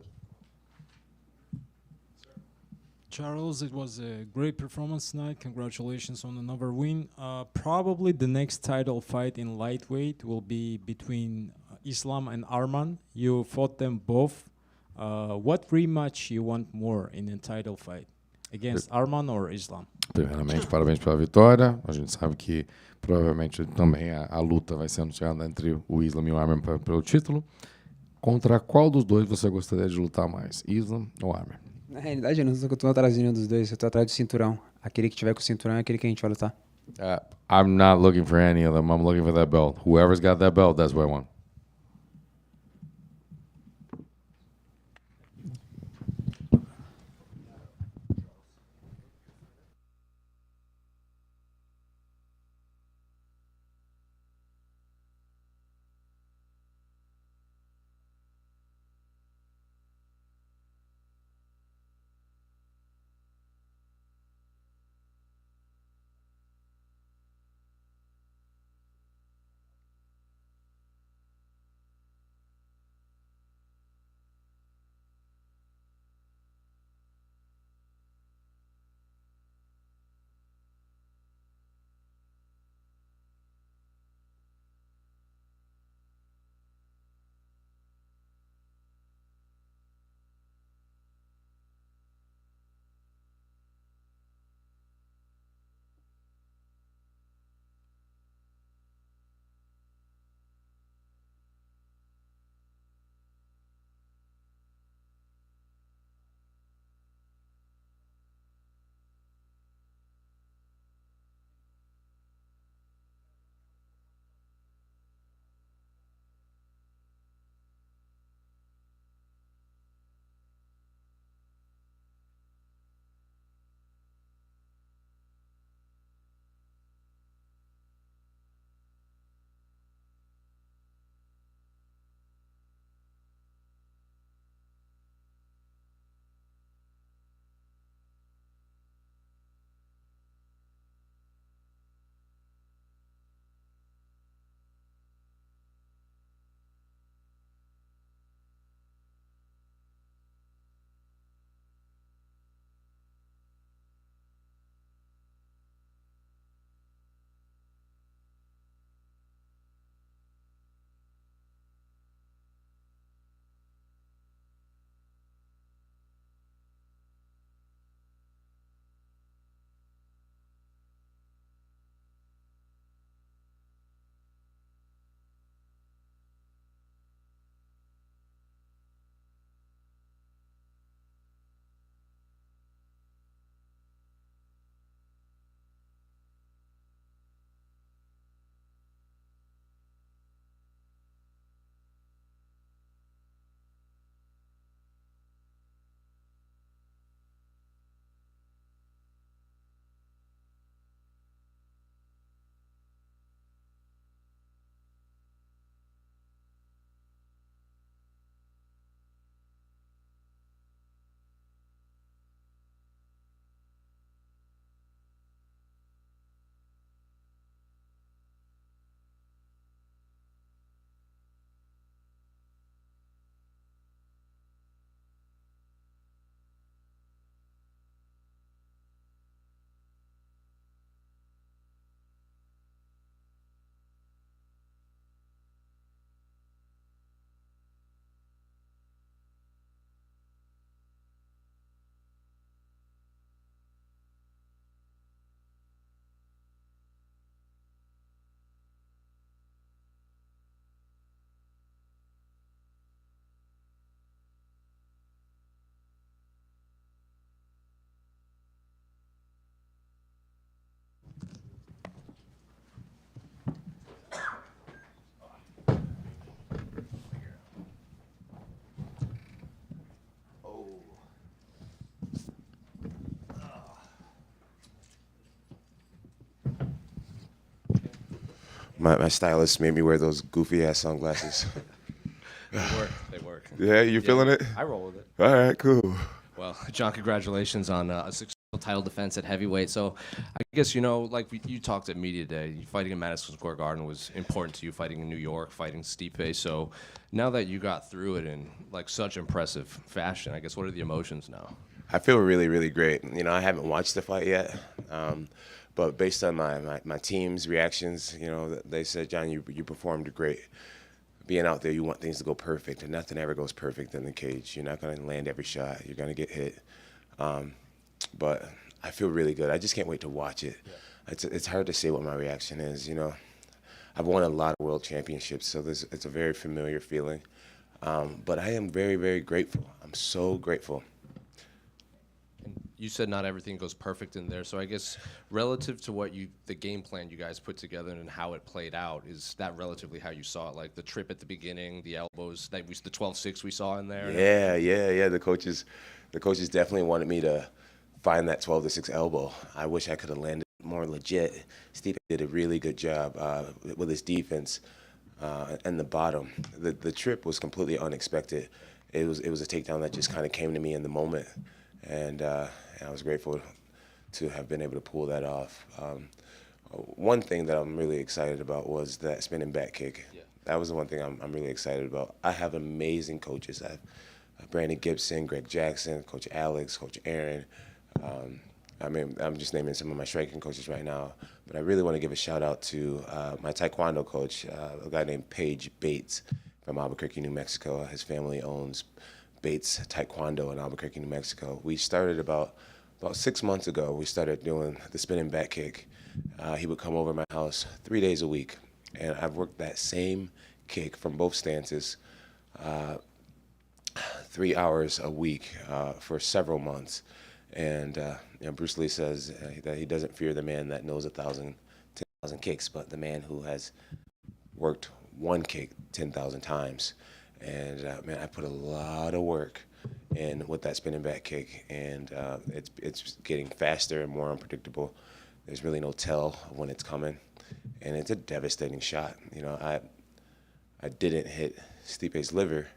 Charles, it was a great performance tonight. Congratulations on another win. Probably the next title fight in lightweight will be between Islam and Arman. You fought them both. What rematch you want more in a title fight? Against Arman or Islam? Primeiramente, parabéns pela vitória. A gente sabe que provavelmente também a luta vai ser anunciada entre o Islam e o Arman pelo título. Contra qual dos dois você gostaria de lutar mais? Islam ou Arman? Na realidade, eu não estou atrás de nenhum dos dois. Eu estou atrás do cinturão. Aquele que tiver com o cinturão é aquele que a gente vai lutar. I'm not looking for any of them. I'm looking for that belt. Whoever's got that belt, that's what I want. My stylist made me wear those goofy ass sunglasses. They work. They work. Yeah, you feeling it? I roll with it. All right, cool. Well, John, congratulations on a successful title defense at heavyweight. So I guess, like you talked at Media Day, fighting in Madison Square Garden was important to you, fighting in New York, fighting Stipe. So now that you got through it in such impressive fashion, I guess, what are the emotions now? I feel really, really great. I haven't watched the fight yet, but based on my team's reactions, they said, John, you performed great. Being out there, you want things to go perfect, and nothing ever goes perfect in the cage. You're not going to land every shot. You're going to get hit. But I feel really good. I just can't wait to watch it. Yeah. It's hard to say what my reaction is. I've won a lot of world championships, so it's a very familiar feeling. But I am very, very grateful. I'm so grateful. You said not everything goes perfect in there, so I guess relative to what the game plan you guys put together and how it played out, is that relatively how you saw it? Like the trip at the beginning, the elbows, the 12-6 we saw in there? Yeah. The coaches definitely wanted me to find that 12-6 elbow. I wish I could have landed more legit. Steve did a really good job with his defense and the bottom. The trip was completely unexpected. It was a takedown that just kind of came to me in the moment. And I was grateful to have been able to pull that off. One thing that I'm really excited about was that spinning back kick. Yeah. That was the one thing I'm really excited about. I have amazing coaches. I have Brandon Gibson, Greg Jackson, Coach Alex, Coach Aaron. I'm just naming some of my striking coaches right now. But I really want to give a shout out to my Taekwondo coach, a guy named Paige Bates from Albuquerque, New Mexico. His family owns Bates Taekwondo in Albuquerque, New Mexico. We started about 6 months ago. We started doing the spinning back kick. He would come over my house 3 days a week, and I've worked that same kick from both stances 3 hours a week for several months. And Bruce Lee says that he doesn't fear the man that knows 10,000 kicks, but the man who has worked one kick 10,000 times. And I put a lot of work in with that spinning back kick, and it's getting faster and more unpredictable. There's really no tell when it's coming, and it's a devastating shot. I didn't hit Stipe's liver.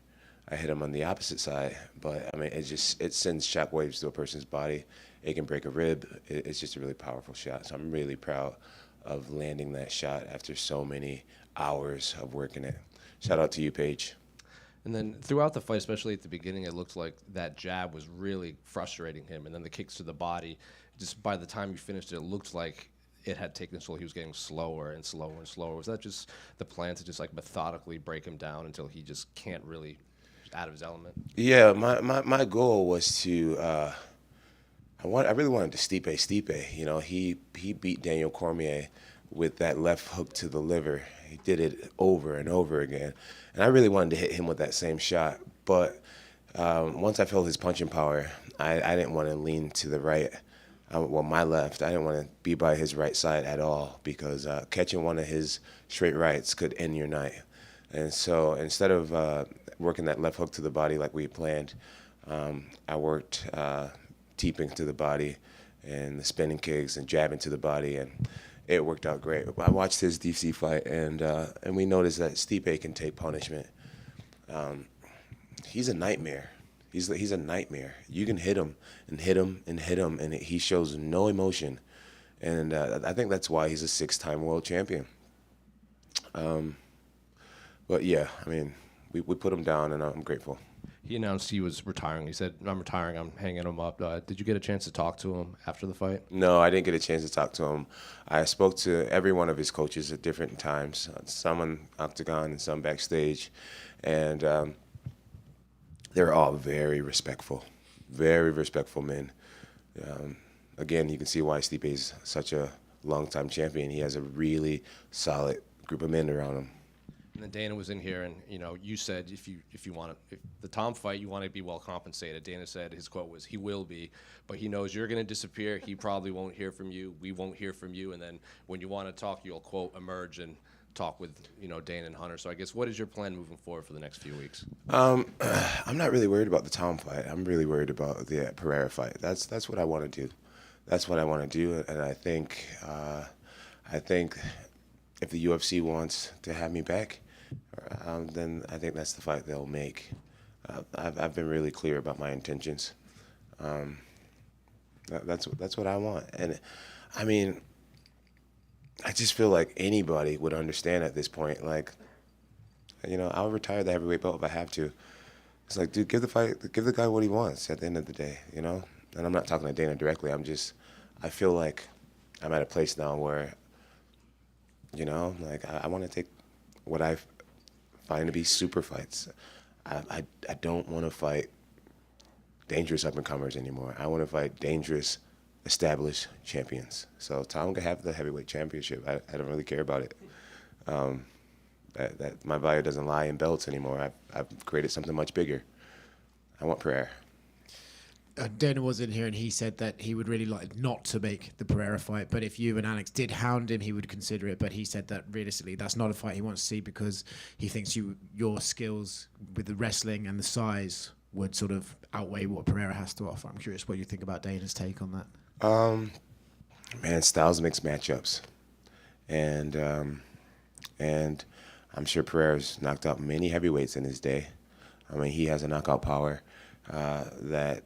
I hit him on the opposite side, but it sends shockwaves to a person's body. It can break a rib. It's just a really powerful shot. So I'm really proud of landing that shot after so many hours of working it. Shout out to you, Paige. And then throughout the fight, especially at the beginning, it looked like that jab was really frustrating him. And then the kicks to the body, just by the time you finished it, it looked like it had taken so he was getting slower and slower and slower. Was that just the plan to just methodically break him down until he just can't really out of his element? Yeah, my goal was to I really wanted to Stipe. He beat Daniel Cormier with that left hook to the liver. He did it over and over again. And I really wanted to hit him with that same shot. But once I felt his punching power, I didn't want to lean to the right. My left. I didn't want to be by his right side at all, because catching one of his straight rights could end your night. And so instead of working that left hook to the body like we had planned, I worked teeping to the body and the spinning kicks and jabbing to the body, and it worked out great. I watched his DC fight, and we noticed that Stipe can take punishment. He's a nightmare. He's a nightmare. You can hit him and hit him and hit him, and he shows no emotion. And I think that's why he's a 6-time world champion. But yeah, we put him down, and I'm grateful. He announced he was retiring. He said, "I'm retiring. I'm hanging him up." Did you get a chance to talk to him after the fight? No, I didn't get a chance to talk to him. I spoke to every one of his coaches at different times, some on Octagon and some backstage, and they're all very respectful men. Again, you can see why Stipe is such a long-time champion. He has a really solid group of men around him. And then Dana was in here, and you said if the Tom fight, you want to be well compensated. Dana said his quote was, "He will be, but he knows you're going to disappear. He probably won't hear from you. We won't hear from you. And then when you want to talk, you'll quote emerge and talk with Dana and Hunter." So I guess what is your plan moving forward for the next few weeks? I'm not really worried about the Tom fight. I'm really worried about the Pereira fight. That's what I want to do. That's what I want to do, and I think if the UFC wants to have me back, then I think that's the fight they'll make. I've been really clear about my intentions. That's what I want. And I mean, I just feel like anybody would understand at this point. Like, I'll retire the heavyweight belt if I have to. It's like, dude, give the guy what he wants at the end of the day, And I'm not talking to Dana directly. I feel like I'm at a place now where, like I want to take what I find to be super fights. I don't want to fight dangerous up-and-comers anymore. I want to fight dangerous, established champions. So Tom can have the heavyweight championship. I don't really care about it. That my value doesn't lie in belts anymore. I've created something much bigger. I want Pereira. Dana was in here and he said that he would really like not to make the Pereira fight, but if you and Alex did hound him, he would consider it. But he said that realistically, that's not a fight he wants to see because he thinks your skills with the wrestling and the size would sort of outweigh what Pereira has to offer. I'm curious what you think about Dana's take on that. Man, styles mix matchups, and I'm sure Pereira's knocked out many heavyweights in his day. I mean, he has a knockout power that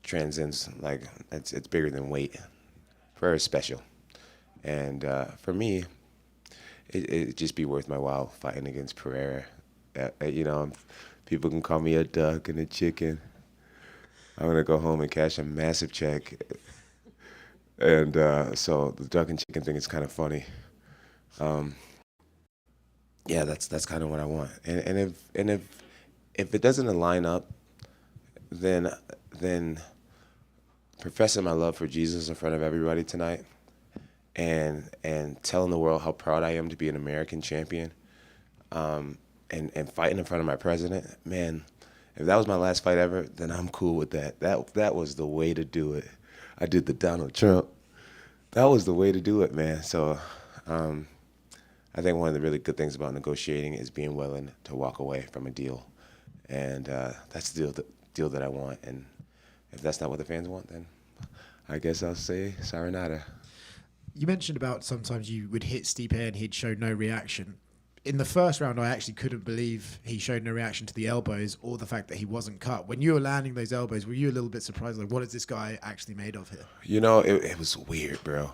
transcends, like, it's bigger than weight. Pereira's special. And for me, it'd just be worth my while fighting against Pereira. People can call me a duck and a chicken. I'm going to go home and cash a massive check. And so the duck and chicken thing is kind of funny. Yeah, that's kind of what I want. And if it doesn't align up, then professing my love for Jesus in front of everybody tonight, and telling the world how proud I am to be an American champion, and fighting in front of my president, man, if that was my last fight ever, then I'm cool with that. That was the way to do it. I did the Donald Trump. That was the way to do it, man. So I think one of the really good things about negotiating is being willing to walk away from a deal. And that's the deal that I want. And if that's not what the fans want, then I guess I'll say sayonara. You mentioned about sometimes you would hit Stipe and he'd show no reaction. In the first round, I actually couldn't believe he showed no reaction to the elbows or the fact that he wasn't cut. When you were landing those elbows, were you a little bit surprised? Like, what is this guy actually made of here? It was weird, bro.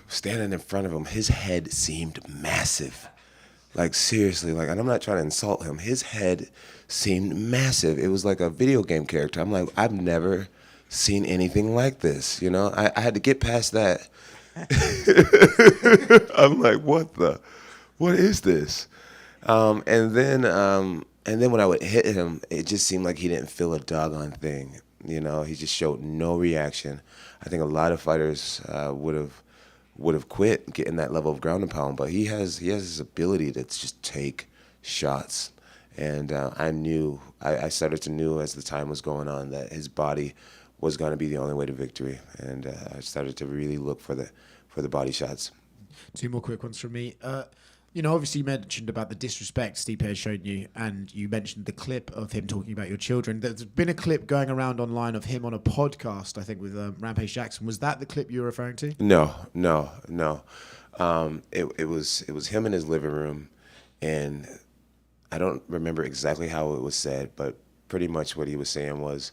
Standing in front of him, his head seemed massive. Like, seriously, like, and I'm not trying to insult him. His head seemed massive. It was like a video game character. I'm like, I've never seen anything like this, I had to get past that. I'm like, what is this? And then when I would hit him, it just seemed like he didn't feel a doggone thing. He just showed no reaction. I think a lot of fighters would have quit getting that level of ground and pound, but he has this ability to just take shots. And I started to know as the time was going on that his body was going to be the only way to victory. And I started to really look for the body shots. Two more quick ones from me. Obviously you mentioned about the disrespect Stipe has shown you, and you mentioned the clip of him talking about your children. There's been a clip going around online of him on a podcast, I think, with Rampage Jackson. Was that the clip you were referring to? No. It was him in his living room, and I don't remember exactly how it was said, but pretty much what he was saying was,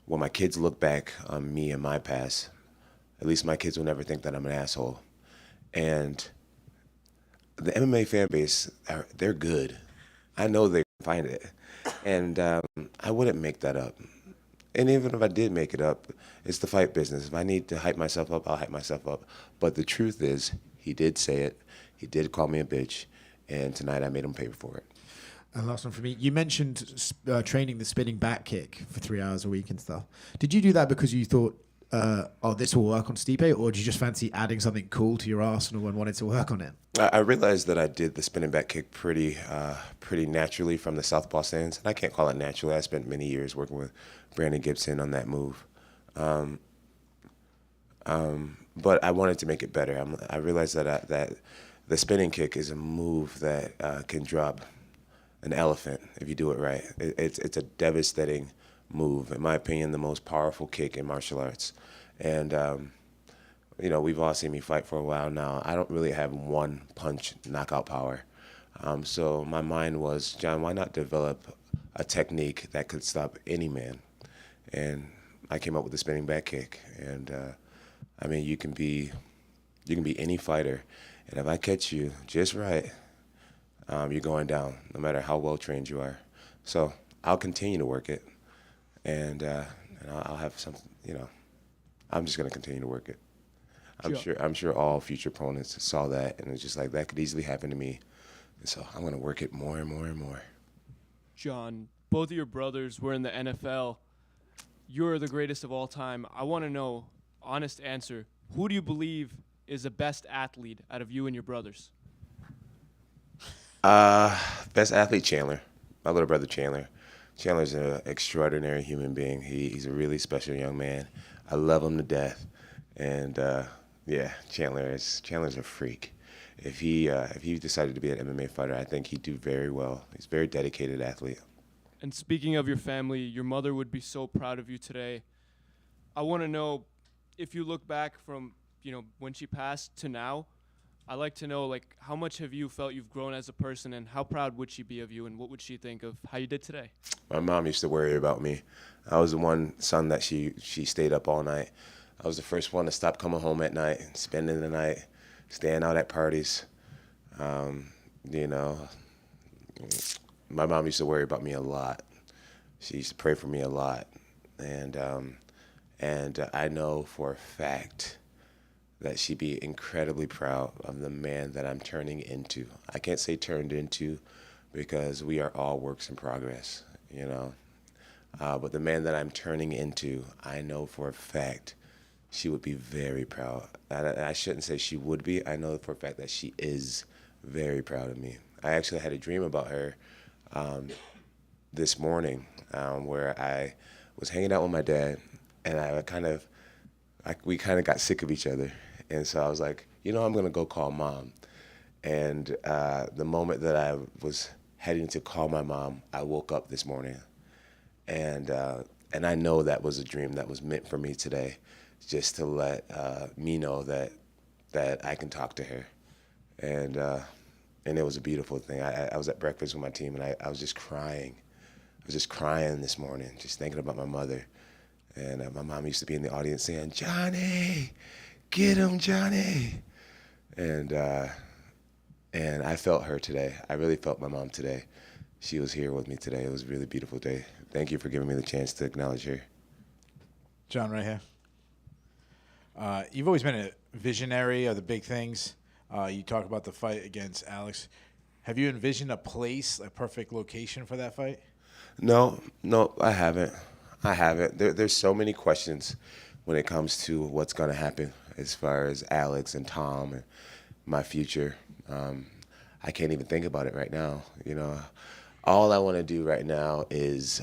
when my kids look back on me and my past, at least my kids will never think that I'm an asshole. And the MMA fan base, they're good. I know they find it. And I wouldn't make that up. And even if I did make it up, it's the fight business. If I need to hype myself up, I'll hype myself up. But the truth is, he did say it. He did call me a bitch. And tonight I made him pay for it. And last one for me. You mentioned training the spinning back kick for 3 hours a week and stuff. Did you do that because you thought, this will work on Stipe, or did you just fancy adding something cool to your arsenal and wanted to work on it? I realized that I did the spinning back kick pretty naturally from the southpaw stance. And I can't call it naturally. I spent many years working with Brandon Gibson on that move. But I wanted to make it better. I realized that the spinning kick is a move that can drop an elephant if you do it right. It's a devastating move. In my opinion, the most powerful kick in martial arts. And we've all seen me fight for a while now. I don't really have one punch knockout power. So my mind was, John, why not develop a technique that could stop any man? And I came up with the spinning back kick. And I mean, you can be any fighter, and if I catch you just right, you're going down, no matter how well trained you are. So I'll continue to work it, and I'll have some. I'm just gonna continue to work it. I'm sure all future opponents saw that, and it's just like that could easily happen to me. And so I'm gonna work it more and more and more. John, both of your brothers were in the NFL. You're the greatest of all time. I want to know, honest answer, who do you believe is the best athlete out of you and your brothers? Best athlete, Chandler. My little brother, Chandler. Chandler's an extraordinary human being. He's a really special young man. I love him to death. And yeah, Chandler's a freak. If he decided to be an MMA fighter, I think he'd do very well. He's a very dedicated athlete. And speaking of your family, your mother would be so proud of you today. I want to know, if you look back from, when she passed to now, I'd like to know, how much have you felt you've grown as a person, and how proud would she be of you, and what would she think of how you did today? My mom used to worry about me. I was the one son that she stayed up all night. I was the first one to stop coming home at night, spending the night, staying out at parties. My mom used to worry about me a lot. She used to pray for me a lot. And I know for a fact that she'd be incredibly proud of the man that I'm turning into. I can't say turned into because we are all works in progress, But the man that I'm turning into, I know for a fact she would be very proud. I shouldn't say she would be. I know for a fact that she is very proud of me. I actually had a dream about her this morning where I was hanging out with my dad, and we kind of got sick of each other. And so I was like, I'm going to go call Mom. And the moment that I was heading to call my mom, I woke up this morning. And I know that was a dream that was meant for me today, just to let me know that I can talk to her. And it was a beautiful thing. I was at breakfast with my team, and I was just crying. I was just crying this morning, just thinking about my mother. And my mom used to be in the audience saying, "Johnny, get him, Johnny." And I felt her today. I really felt my mom today. She was here with me today. It was a really beautiful day. Thank you for giving me the chance to acknowledge her. John, right here. You've always been a visionary of the big things. You talk about the fight against Alex. Have you envisioned a place, a perfect location for that fight? No, I haven't. There's so many questions when it comes to what's going to happen as far as Alex and Tom and my future. I can't even think about it right now. All I want to do right now is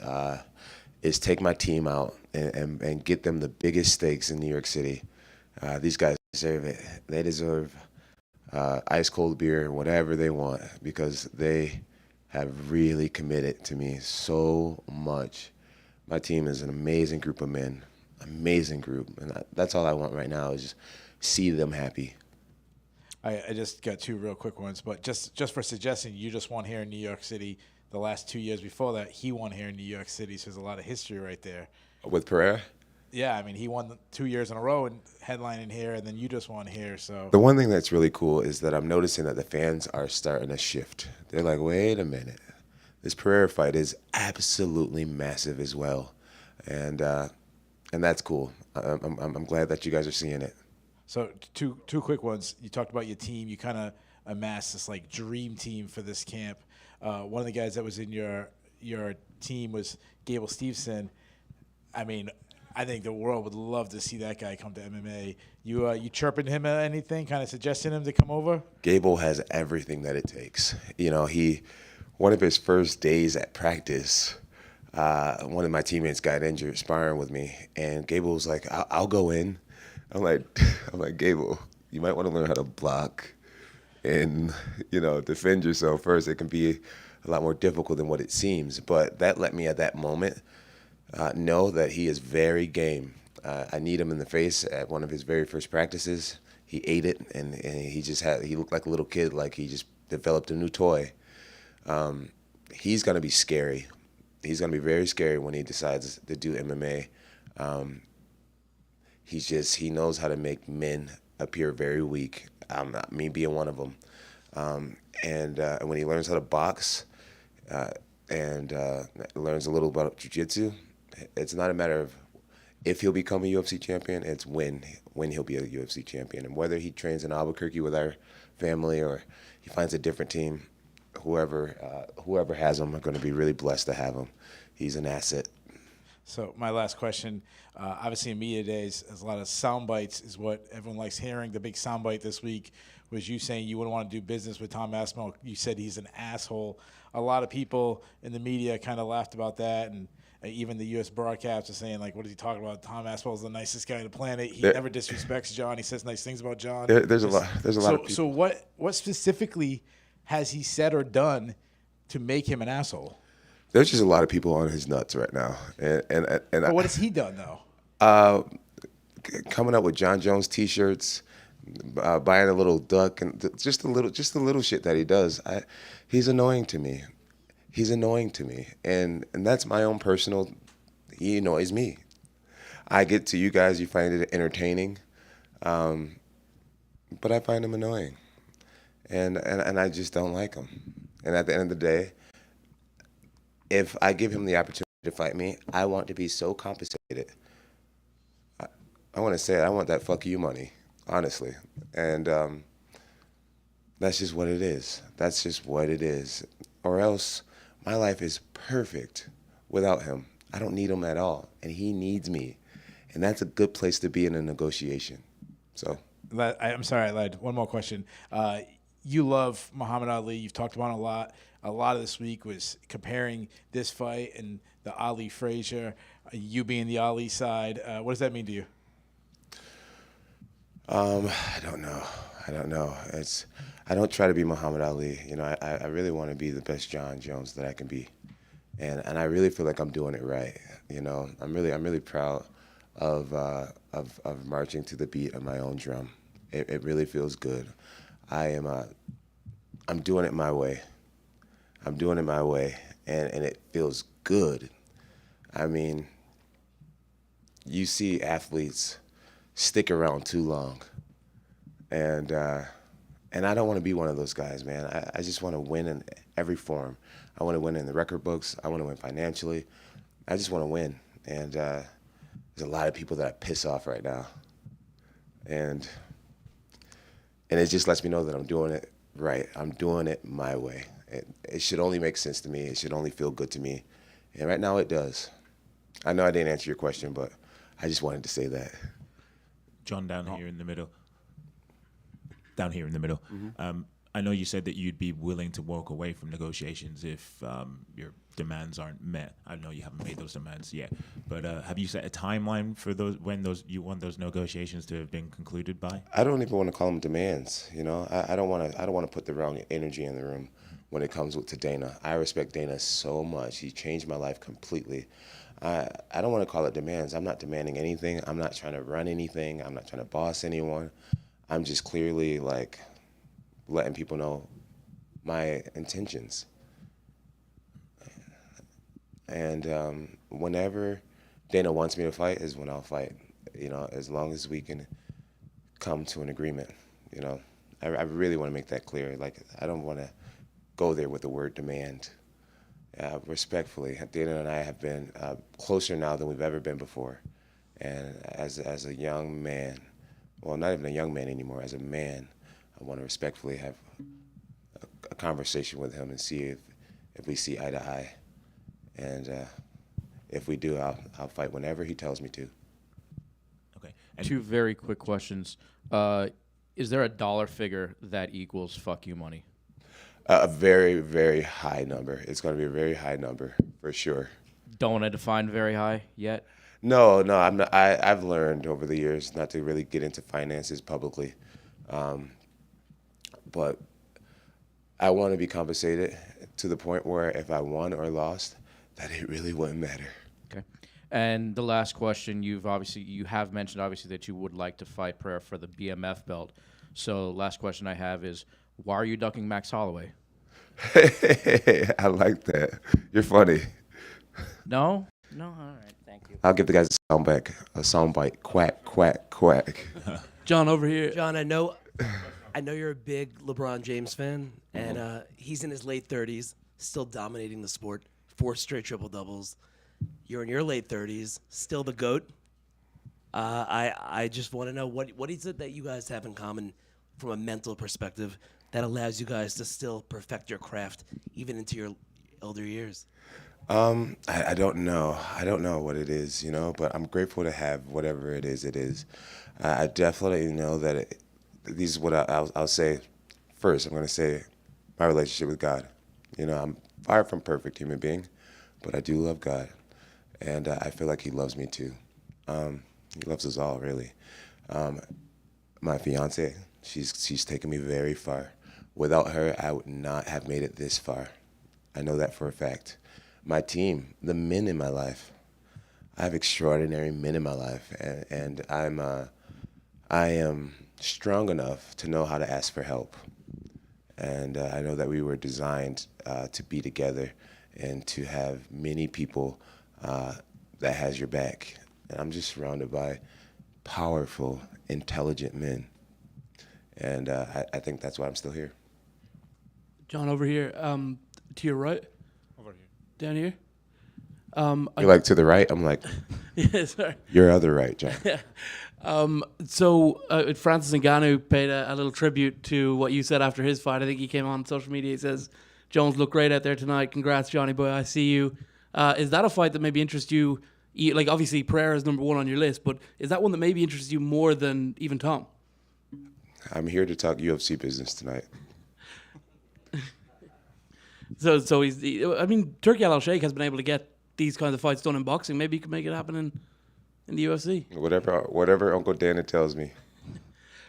take my team out and get them the biggest stakes in New York City. These guys deserve it. They deserve ice cold beer, whatever they want, because they have really committed to me so much. My team is an amazing group of men, amazing group, and that's all I want right now is just see them happy. I just got two real quick ones, but just for suggesting, you just won here in New York City. The last 2 years before that, he won here in New York City, so there's a lot of history right there. With Pereira? Yeah, I mean, he won 2 years in a row and headlining here, and then you just won here. So the one thing that's really cool is that I'm noticing that the fans are starting to shift. They're like, wait a minute, this Pereira fight is absolutely massive as well, and that's cool. I'm glad that you guys are seeing it. So two quick ones. You talked about your team. You kind of amassed this dream team for this camp. One of the guys that was in your team was Gable Steveson. I mean, I think the world would love to see that guy come to MMA. You chirping him at anything, kind of suggesting him to come over? Gable has everything that it takes. One of his first days at practice, one of my teammates got injured sparring with me, and Gable was like, I'll go in. I'm like, Gable, you might want to learn how to block and, defend yourself first. It can be a lot more difficult than what it seems. But that let me at that moment know that he is very game. I kneed him in the face at one of his very first practices. He ate it, and he looked like a little kid, like he just developed a new toy. He's going to be scary. He's going to be very scary when he decides to do MMA. He knows how to make men appear very weak. Me being one of them. And when he learns how to box and learns a little about jiu-jitsu, it's not a matter of if he'll become a UFC champion, it's when he'll be a UFC champion. And whether he trains in Albuquerque with our family or he finds a different team, whoever has him are going to be really blessed to have him. He's an asset. So my last question, obviously in media days, there's a lot of sound bites is what everyone likes hearing. The big sound bite this week was you saying you wouldn't want to do business with Tom Aspinall. You said he's an asshole. A lot of people in the media kind of laughed about that, and even the U.S. broadcast are saying, like, what is he talking about? Tom Aspinall's the nicest guy on the planet. He never disrespects John. He says nice things about John. There's a lot of people. So what specifically has he said or done to make him an asshole? There's just a lot of people on his nuts right now. And But what has he done, though? Coming up with Jon Jones T-shirts, buying a little duck, and just the little shit that he does. He's annoying to me. He's annoying to me, and that's my own personal. He annoys me. I get to you guys, you find it entertaining, but I find him annoying, and I just don't like him. And at the end of the day, if I give him the opportunity to fight me, I want to be so compensated. I want to say it, I want that fuck you money, honestly, and that's just what it is. That's just what it is, or else. My life is perfect without him. I don't need him at all, and he needs me, and that's a good place to be in a negotiation. So, I'm sorry, I lied. One more question. You love Muhammad Ali. You've talked about him a lot. A lot of this week was comparing this fight and the Ali Frazier. You being the Ali side. What does that mean to you? I don't know. I don't try to be Muhammad Ali. I really want to be the best Jon Jones that I can be, and I really feel like I'm doing it right. I'm really proud of marching to the beat of my own drum. It really feels good. I'm doing it my way. I'm doing it my way, and it feels good. I mean, you see athletes stick around too long, and I don't want to be one of those guys, man. I just want to win in every form. I want to win in the record books. I want to win financially. I just want to win. And there's a lot of people that I piss off right now. And it just lets me know that I'm doing it right. I'm doing it my way. It should only make sense to me. It should only feel good to me. And right now it does. I know I didn't answer your question, but I just wanted to say that. John, down here in the middle. Mm-hmm. I know you said that you'd be willing to walk away from negotiations if your demands aren't met. I know you haven't made those demands yet, but have you set a timeline for when you want those negotiations to have been concluded by? I don't even want to call them demands. I don't want to put the wrong energy in the room when it comes to Dana. I respect Dana so much. He changed my life completely. I don't want to call it demands. I'm not demanding anything. I'm not trying to run anything. I'm not trying to boss anyone. I'm just clearly letting people know my intentions. And whenever Dana wants me to fight is when I'll fight. As long as we can come to an agreement. I really want to make that clear. I don't want to go there with the word demand. Respectfully, Dana and I have been closer now than we've ever been before. And as a young man, well, not even a young man anymore, as a man, I want to respectfully have a conversation with him and see if we see eye to eye. And if we do, I'll fight whenever he tells me to. Okay. Two very quick questions. Is there a dollar figure that equals fuck you money? A very, very high number. It's going to be a very high number, for sure. Don't want to define very high yet? No, I'm not. I've learned over the years not to really get into finances publicly. But I want to be compensated to the point where if I won or lost, that it really wouldn't matter. Okay. And the last question, you have mentioned obviously that you would like to fight Pereira for the BMF belt. So last question I have is, why are you ducking Max Holloway? I like that. You're funny. No? No? All right. Thank you. I'll give the guys a soundbite. Quack, quack, quack. John, over here. John, I know you're a big LeBron James fan, and he's in his late 30s, still dominating the sport, 4 straight triple doubles. You're in your late 30s, still the GOAT. I just want to know what is it that you guys have in common from a mental perspective that allows you guys to still perfect your craft even into your older years? I don't know. I don't know what it is, but I'm grateful to have whatever it is. I definitely know that this is what I'll say first. I'm going to say my relationship with God. I'm far from perfect human being, but I do love God, and I feel like he loves me too. He loves us all, really. My fiance, she's taken me very far. Without her, I would not have made it this far. I know that for a fact. My team, the men in my life. I have extraordinary men in my life, and I am strong enough to know how to ask for help. And I know that we were designed to be together and to have many people that has your back. And I'm just surrounded by powerful, intelligent men. And I think that's why I'm still here. John, over here. To your right. Over here. Down here. You're like to the right? I'm like, yeah, sorry. Your other right, John. So Francis Ngannou paid a little tribute to what you said after his fight. I think he came on social media. He says, Jones looked great out there tonight. Congrats, Johnny boy. I see you. Is that a fight that maybe interests you? Like, obviously, Pereira is number 1 on your list, but is that one that maybe interests you more than even Tom? I'm here to talk UFC business tonight. So I mean, Turki Al-Sheikh has been able to get these kinds of fights done in boxing. Maybe he could make it happen in the UFC. Whatever Uncle Dana tells me.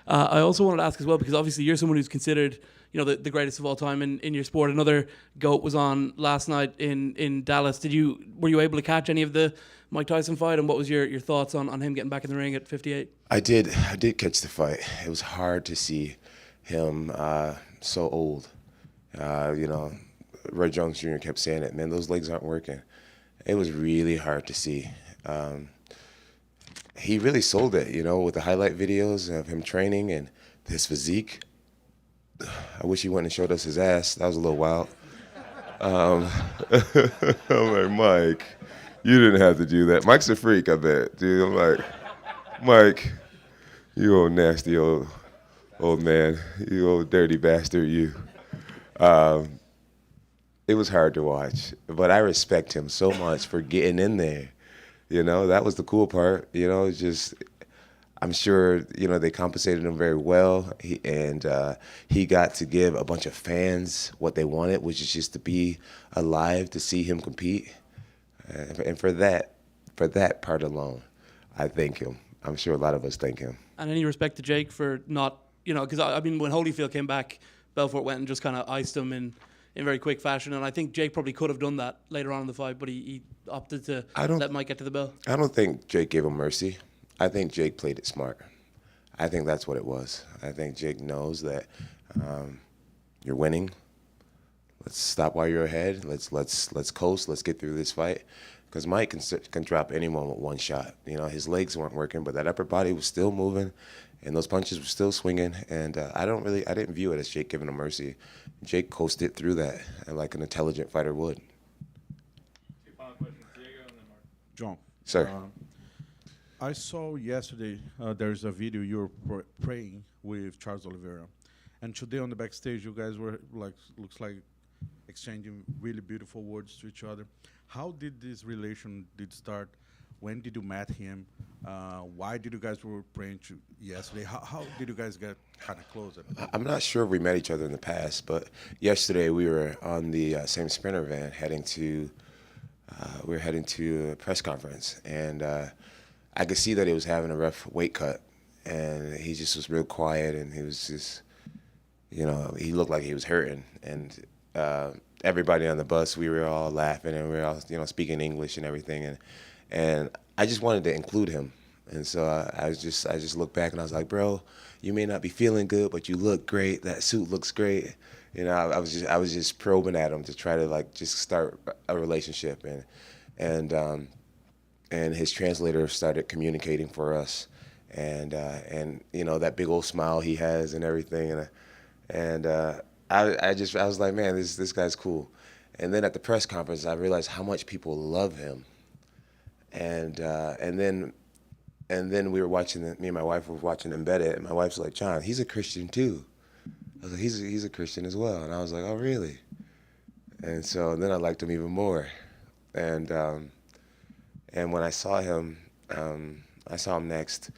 I also wanted to ask as well, because obviously you're someone who's considered, the greatest of all time in your sport. Another GOAT was on last night in Dallas. Were you able to catch any of the Mike Tyson fight, and what was your thoughts on him getting back in the ring at 58? I did catch the fight. It was hard to see him so old. Roy Jones Jr. kept saying it, man, those legs aren't working. It was really hard to see. He really sold it, with the highlight videos of him training and his physique. I wish he went and showed us his ass. That was a little wild. I'm like, Mike, you didn't have to do that. Mike's a freak, I bet, dude. I'm like, Mike, you old nasty old man. You old dirty bastard, you. It was hard to watch, but I respect him so much for getting in there. That was the cool part. It's just, I'm sure, they compensated him very well. He got to give a bunch of fans what they wanted, which is just to be alive, to see him compete. And for that part alone, I thank him. I'm sure a lot of us thank him. And any respect to Jake for not, because I mean, when Holyfield came back, Belfort went and just kind of iced him in very quick fashion, and I think Jake probably could have done that later on in the fight, but he opted to let Mike get to the bell. I don't think Jake gave him mercy. I think Jake played it smart. I think that's what it was. I think Jake knows that you're winning. Let's stop while you're ahead. Let's coast. Let's get through this fight, because Mike can drop anyone with one shot. His legs weren't working, but that upper body was still moving, and those punches were still swinging. And I didn't view it as Jake giving him mercy. Jake coasted through that, like an intelligent fighter would. John. Sir. I saw yesterday there's a video you were praying with Charles Oliveira, and today on the backstage you guys were looks like exchanging really beautiful words to each other. How did this relation start? When did you met him? Why did you guys were praying yesterday? How did you guys get kind of close? I'm not sure if we met each other in the past, but yesterday we were on the same Sprinter van heading to a press conference, and I could see that he was having a rough weight cut, and he just was real quiet, and he was just, he looked like he was hurting, and everybody on the bus, we were all laughing, and we were all, speaking English and everything, and I just wanted to include him. And so I just looked back and I was like, bro, you may not be feeling good, but you look great. That suit looks great. You know, I was just probing at him to try to like just start a relationship, and his translator started communicating for us, and you know, that big old smile he has and everything, and I was like, man, this guy's cool. And then at the press conference, I realized how much people love him, and then we were watching me and my wife were watching Embedded, and my wife's like, John, he's a Christian too. I was like, he's a Christian as well, and I was like, oh really? And so then I liked him even more, and when I saw him next,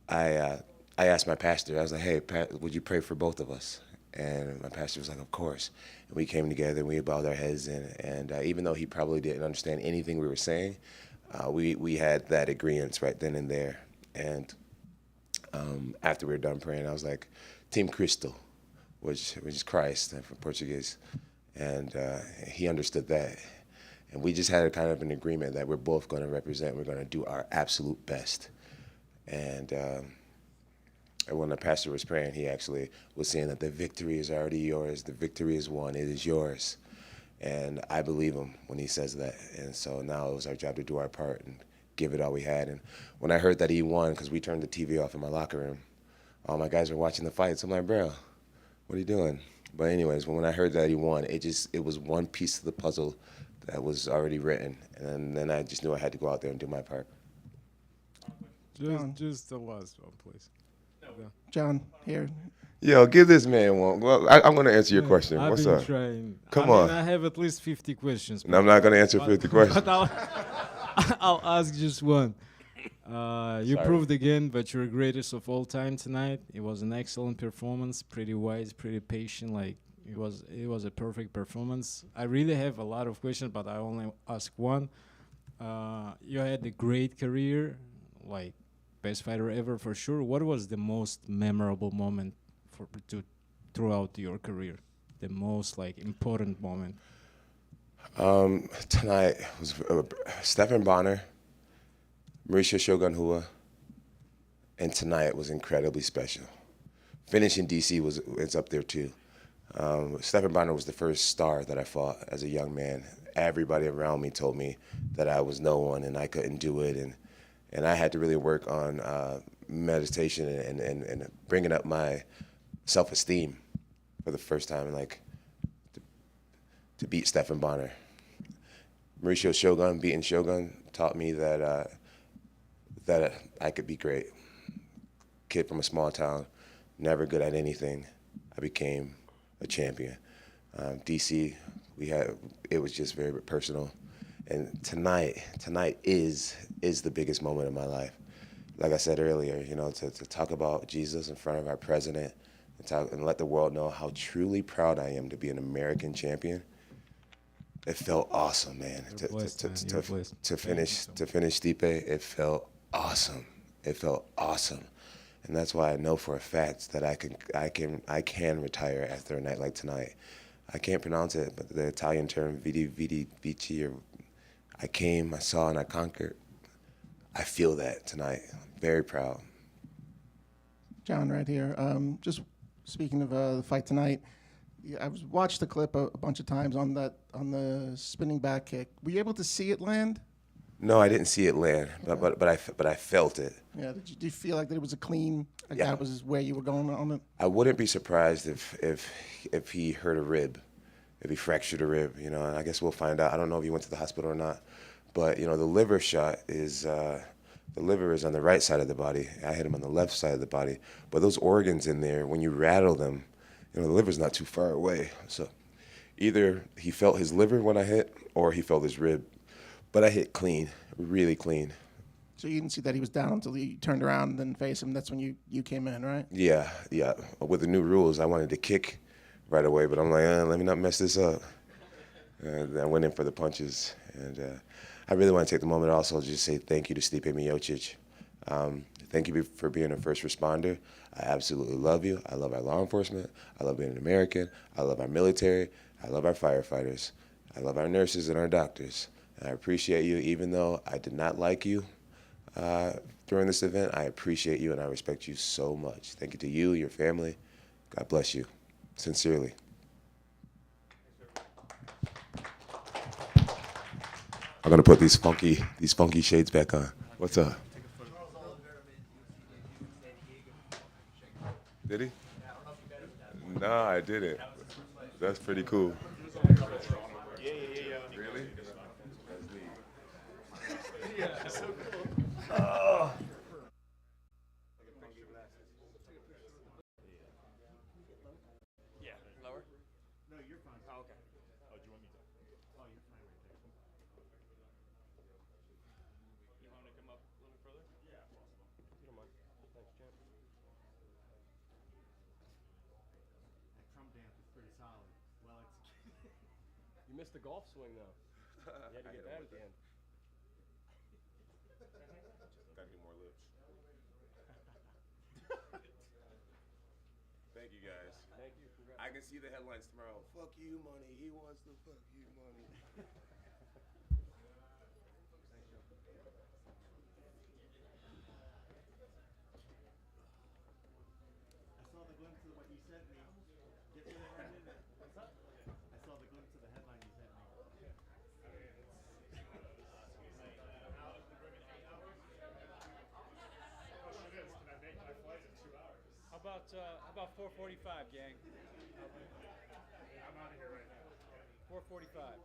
I asked my pastor. I was like, hey, would you pray for both of us? And my pastor was like, of course. And we came together and we bowed our heads, and even though he probably didn't understand anything we were saying, we had that agreement right then and there. And after we were done praying, I was like, Team Cristo, which is Christ from Portuguese. And he understood that. And we just had a kind of an agreement that we're both going to represent. We're going to do our absolute best. And when the pastor was praying, he actually was saying that the victory is already yours. The victory is won. It is yours. And I believe him when he says that. And so now it was our job to do our part and give it all we had. And when I heard that he won, because we turned the TV off in my locker room, all my guys were watching the fights. I'm like, bro, what are you doing? But anyways, when I heard that he won, it was one piece of the puzzle that was already written. And then I just knew I had to go out there and do my part. Just the last one, please. John, here. Yo, give this man one. Well, I'm going to answer your question. I've What's been up? trying. Come I on. mean, I have at least 50 questions. No, I'm not going to answer 50 questions. But I'll ask just one. You Sorry. proved again that you're greatest of all time tonight. It was an excellent performance, pretty wise, pretty patient. Like it was a perfect performance. I really have a lot of questions, but I only ask one. You had a great career, like best fighter ever for sure. What was the most memorable moment throughout your career? The most like important moment? Tonight was Stephan Bonner, Mauricio Shogun Rua, and tonight was incredibly special. Finishing DC it's up there too. Stephan Bonner was the first star that I fought as a young man. Everybody around me told me that I was no one and I couldn't do it, and I had to really work on meditation and bringing up my self-esteem for the first time, like to beat Stephan Bonner. Mauricio Shogun, beating Shogun, taught me that that I could be great. Kid from a small town, never good at anything. I became a champion. DC, it was just very personal. And tonight is the biggest moment of my life. Like I said earlier, you know, to talk about Jesus in front of our president and let the world know how truly proud I am to be an American champion. It felt awesome, man. To finish Stipe, it felt awesome. It felt awesome, and that's why I know for a fact that I can retire after a night like tonight. I can't pronounce it, but the Italian term vidi vici, or I came, I saw, and I conquered. I feel that tonight. Very proud. John, right here. Just speaking of the fight tonight, I watched the clip a bunch of times on the spinning back kick. Were you able to see it land? No, I didn't see it land, but I felt it. Yeah. Did you feel like that it was a clean? Like Yeah. that was where you were going on it. I wouldn't be surprised if he hurt a rib, if he fractured a rib. You know, and I guess we'll find out. I don't know if he went to the hospital or not, but you know, the liver shot is the liver is on the right side of the body. I hit him on the left side of the body, but those organs in there, when you rattle them, you know, the liver's not too far away. So either he felt his liver when I hit, or he felt his rib. But I hit clean, really clean. So you didn't see that he was down until you turned around and then faced him. That's when you came in, right? Yeah. With the new rules, I wanted to kick right away, but I'm like, let me not mess this up. And I went in for the punches. And I really want to take the moment also to just say thank you to Stipe Miocic. Thank you for being a first responder. I absolutely love you. I love our law enforcement. I love being an American. I love our military. I love our firefighters. I love our nurses and our doctors. I appreciate you, even though I did not like you during this event. I appreciate you and I respect you so much. Thank you to you, your family. God bless you. Sincerely. I'm gonna put these funky shades back on. What's up? Did he? No, I didn't. That's pretty cool. Really? Yeah, so cool. Oh. Yeah, lower? No, you're fine. Oh, okay. Oh, do you want me to? Oh, you're fine right there. You want me to come up a little further? Yeah, possible. You don't mind. Thanks, champ. That Trump dance is pretty solid. Well executed. You missed the golf swing though. You had to get that at the end. Gotta get more lips. Thank you guys. Thank you. Congrats. I can see the headlines tomorrow. Fuck you, money. He wants to fuck you, money. I saw the glimpse of what you sent me. Get to the headline. What's up? I saw the glimpse of the headline you sent me. How about 4:45, gang? I'm out of here right now. 4:45.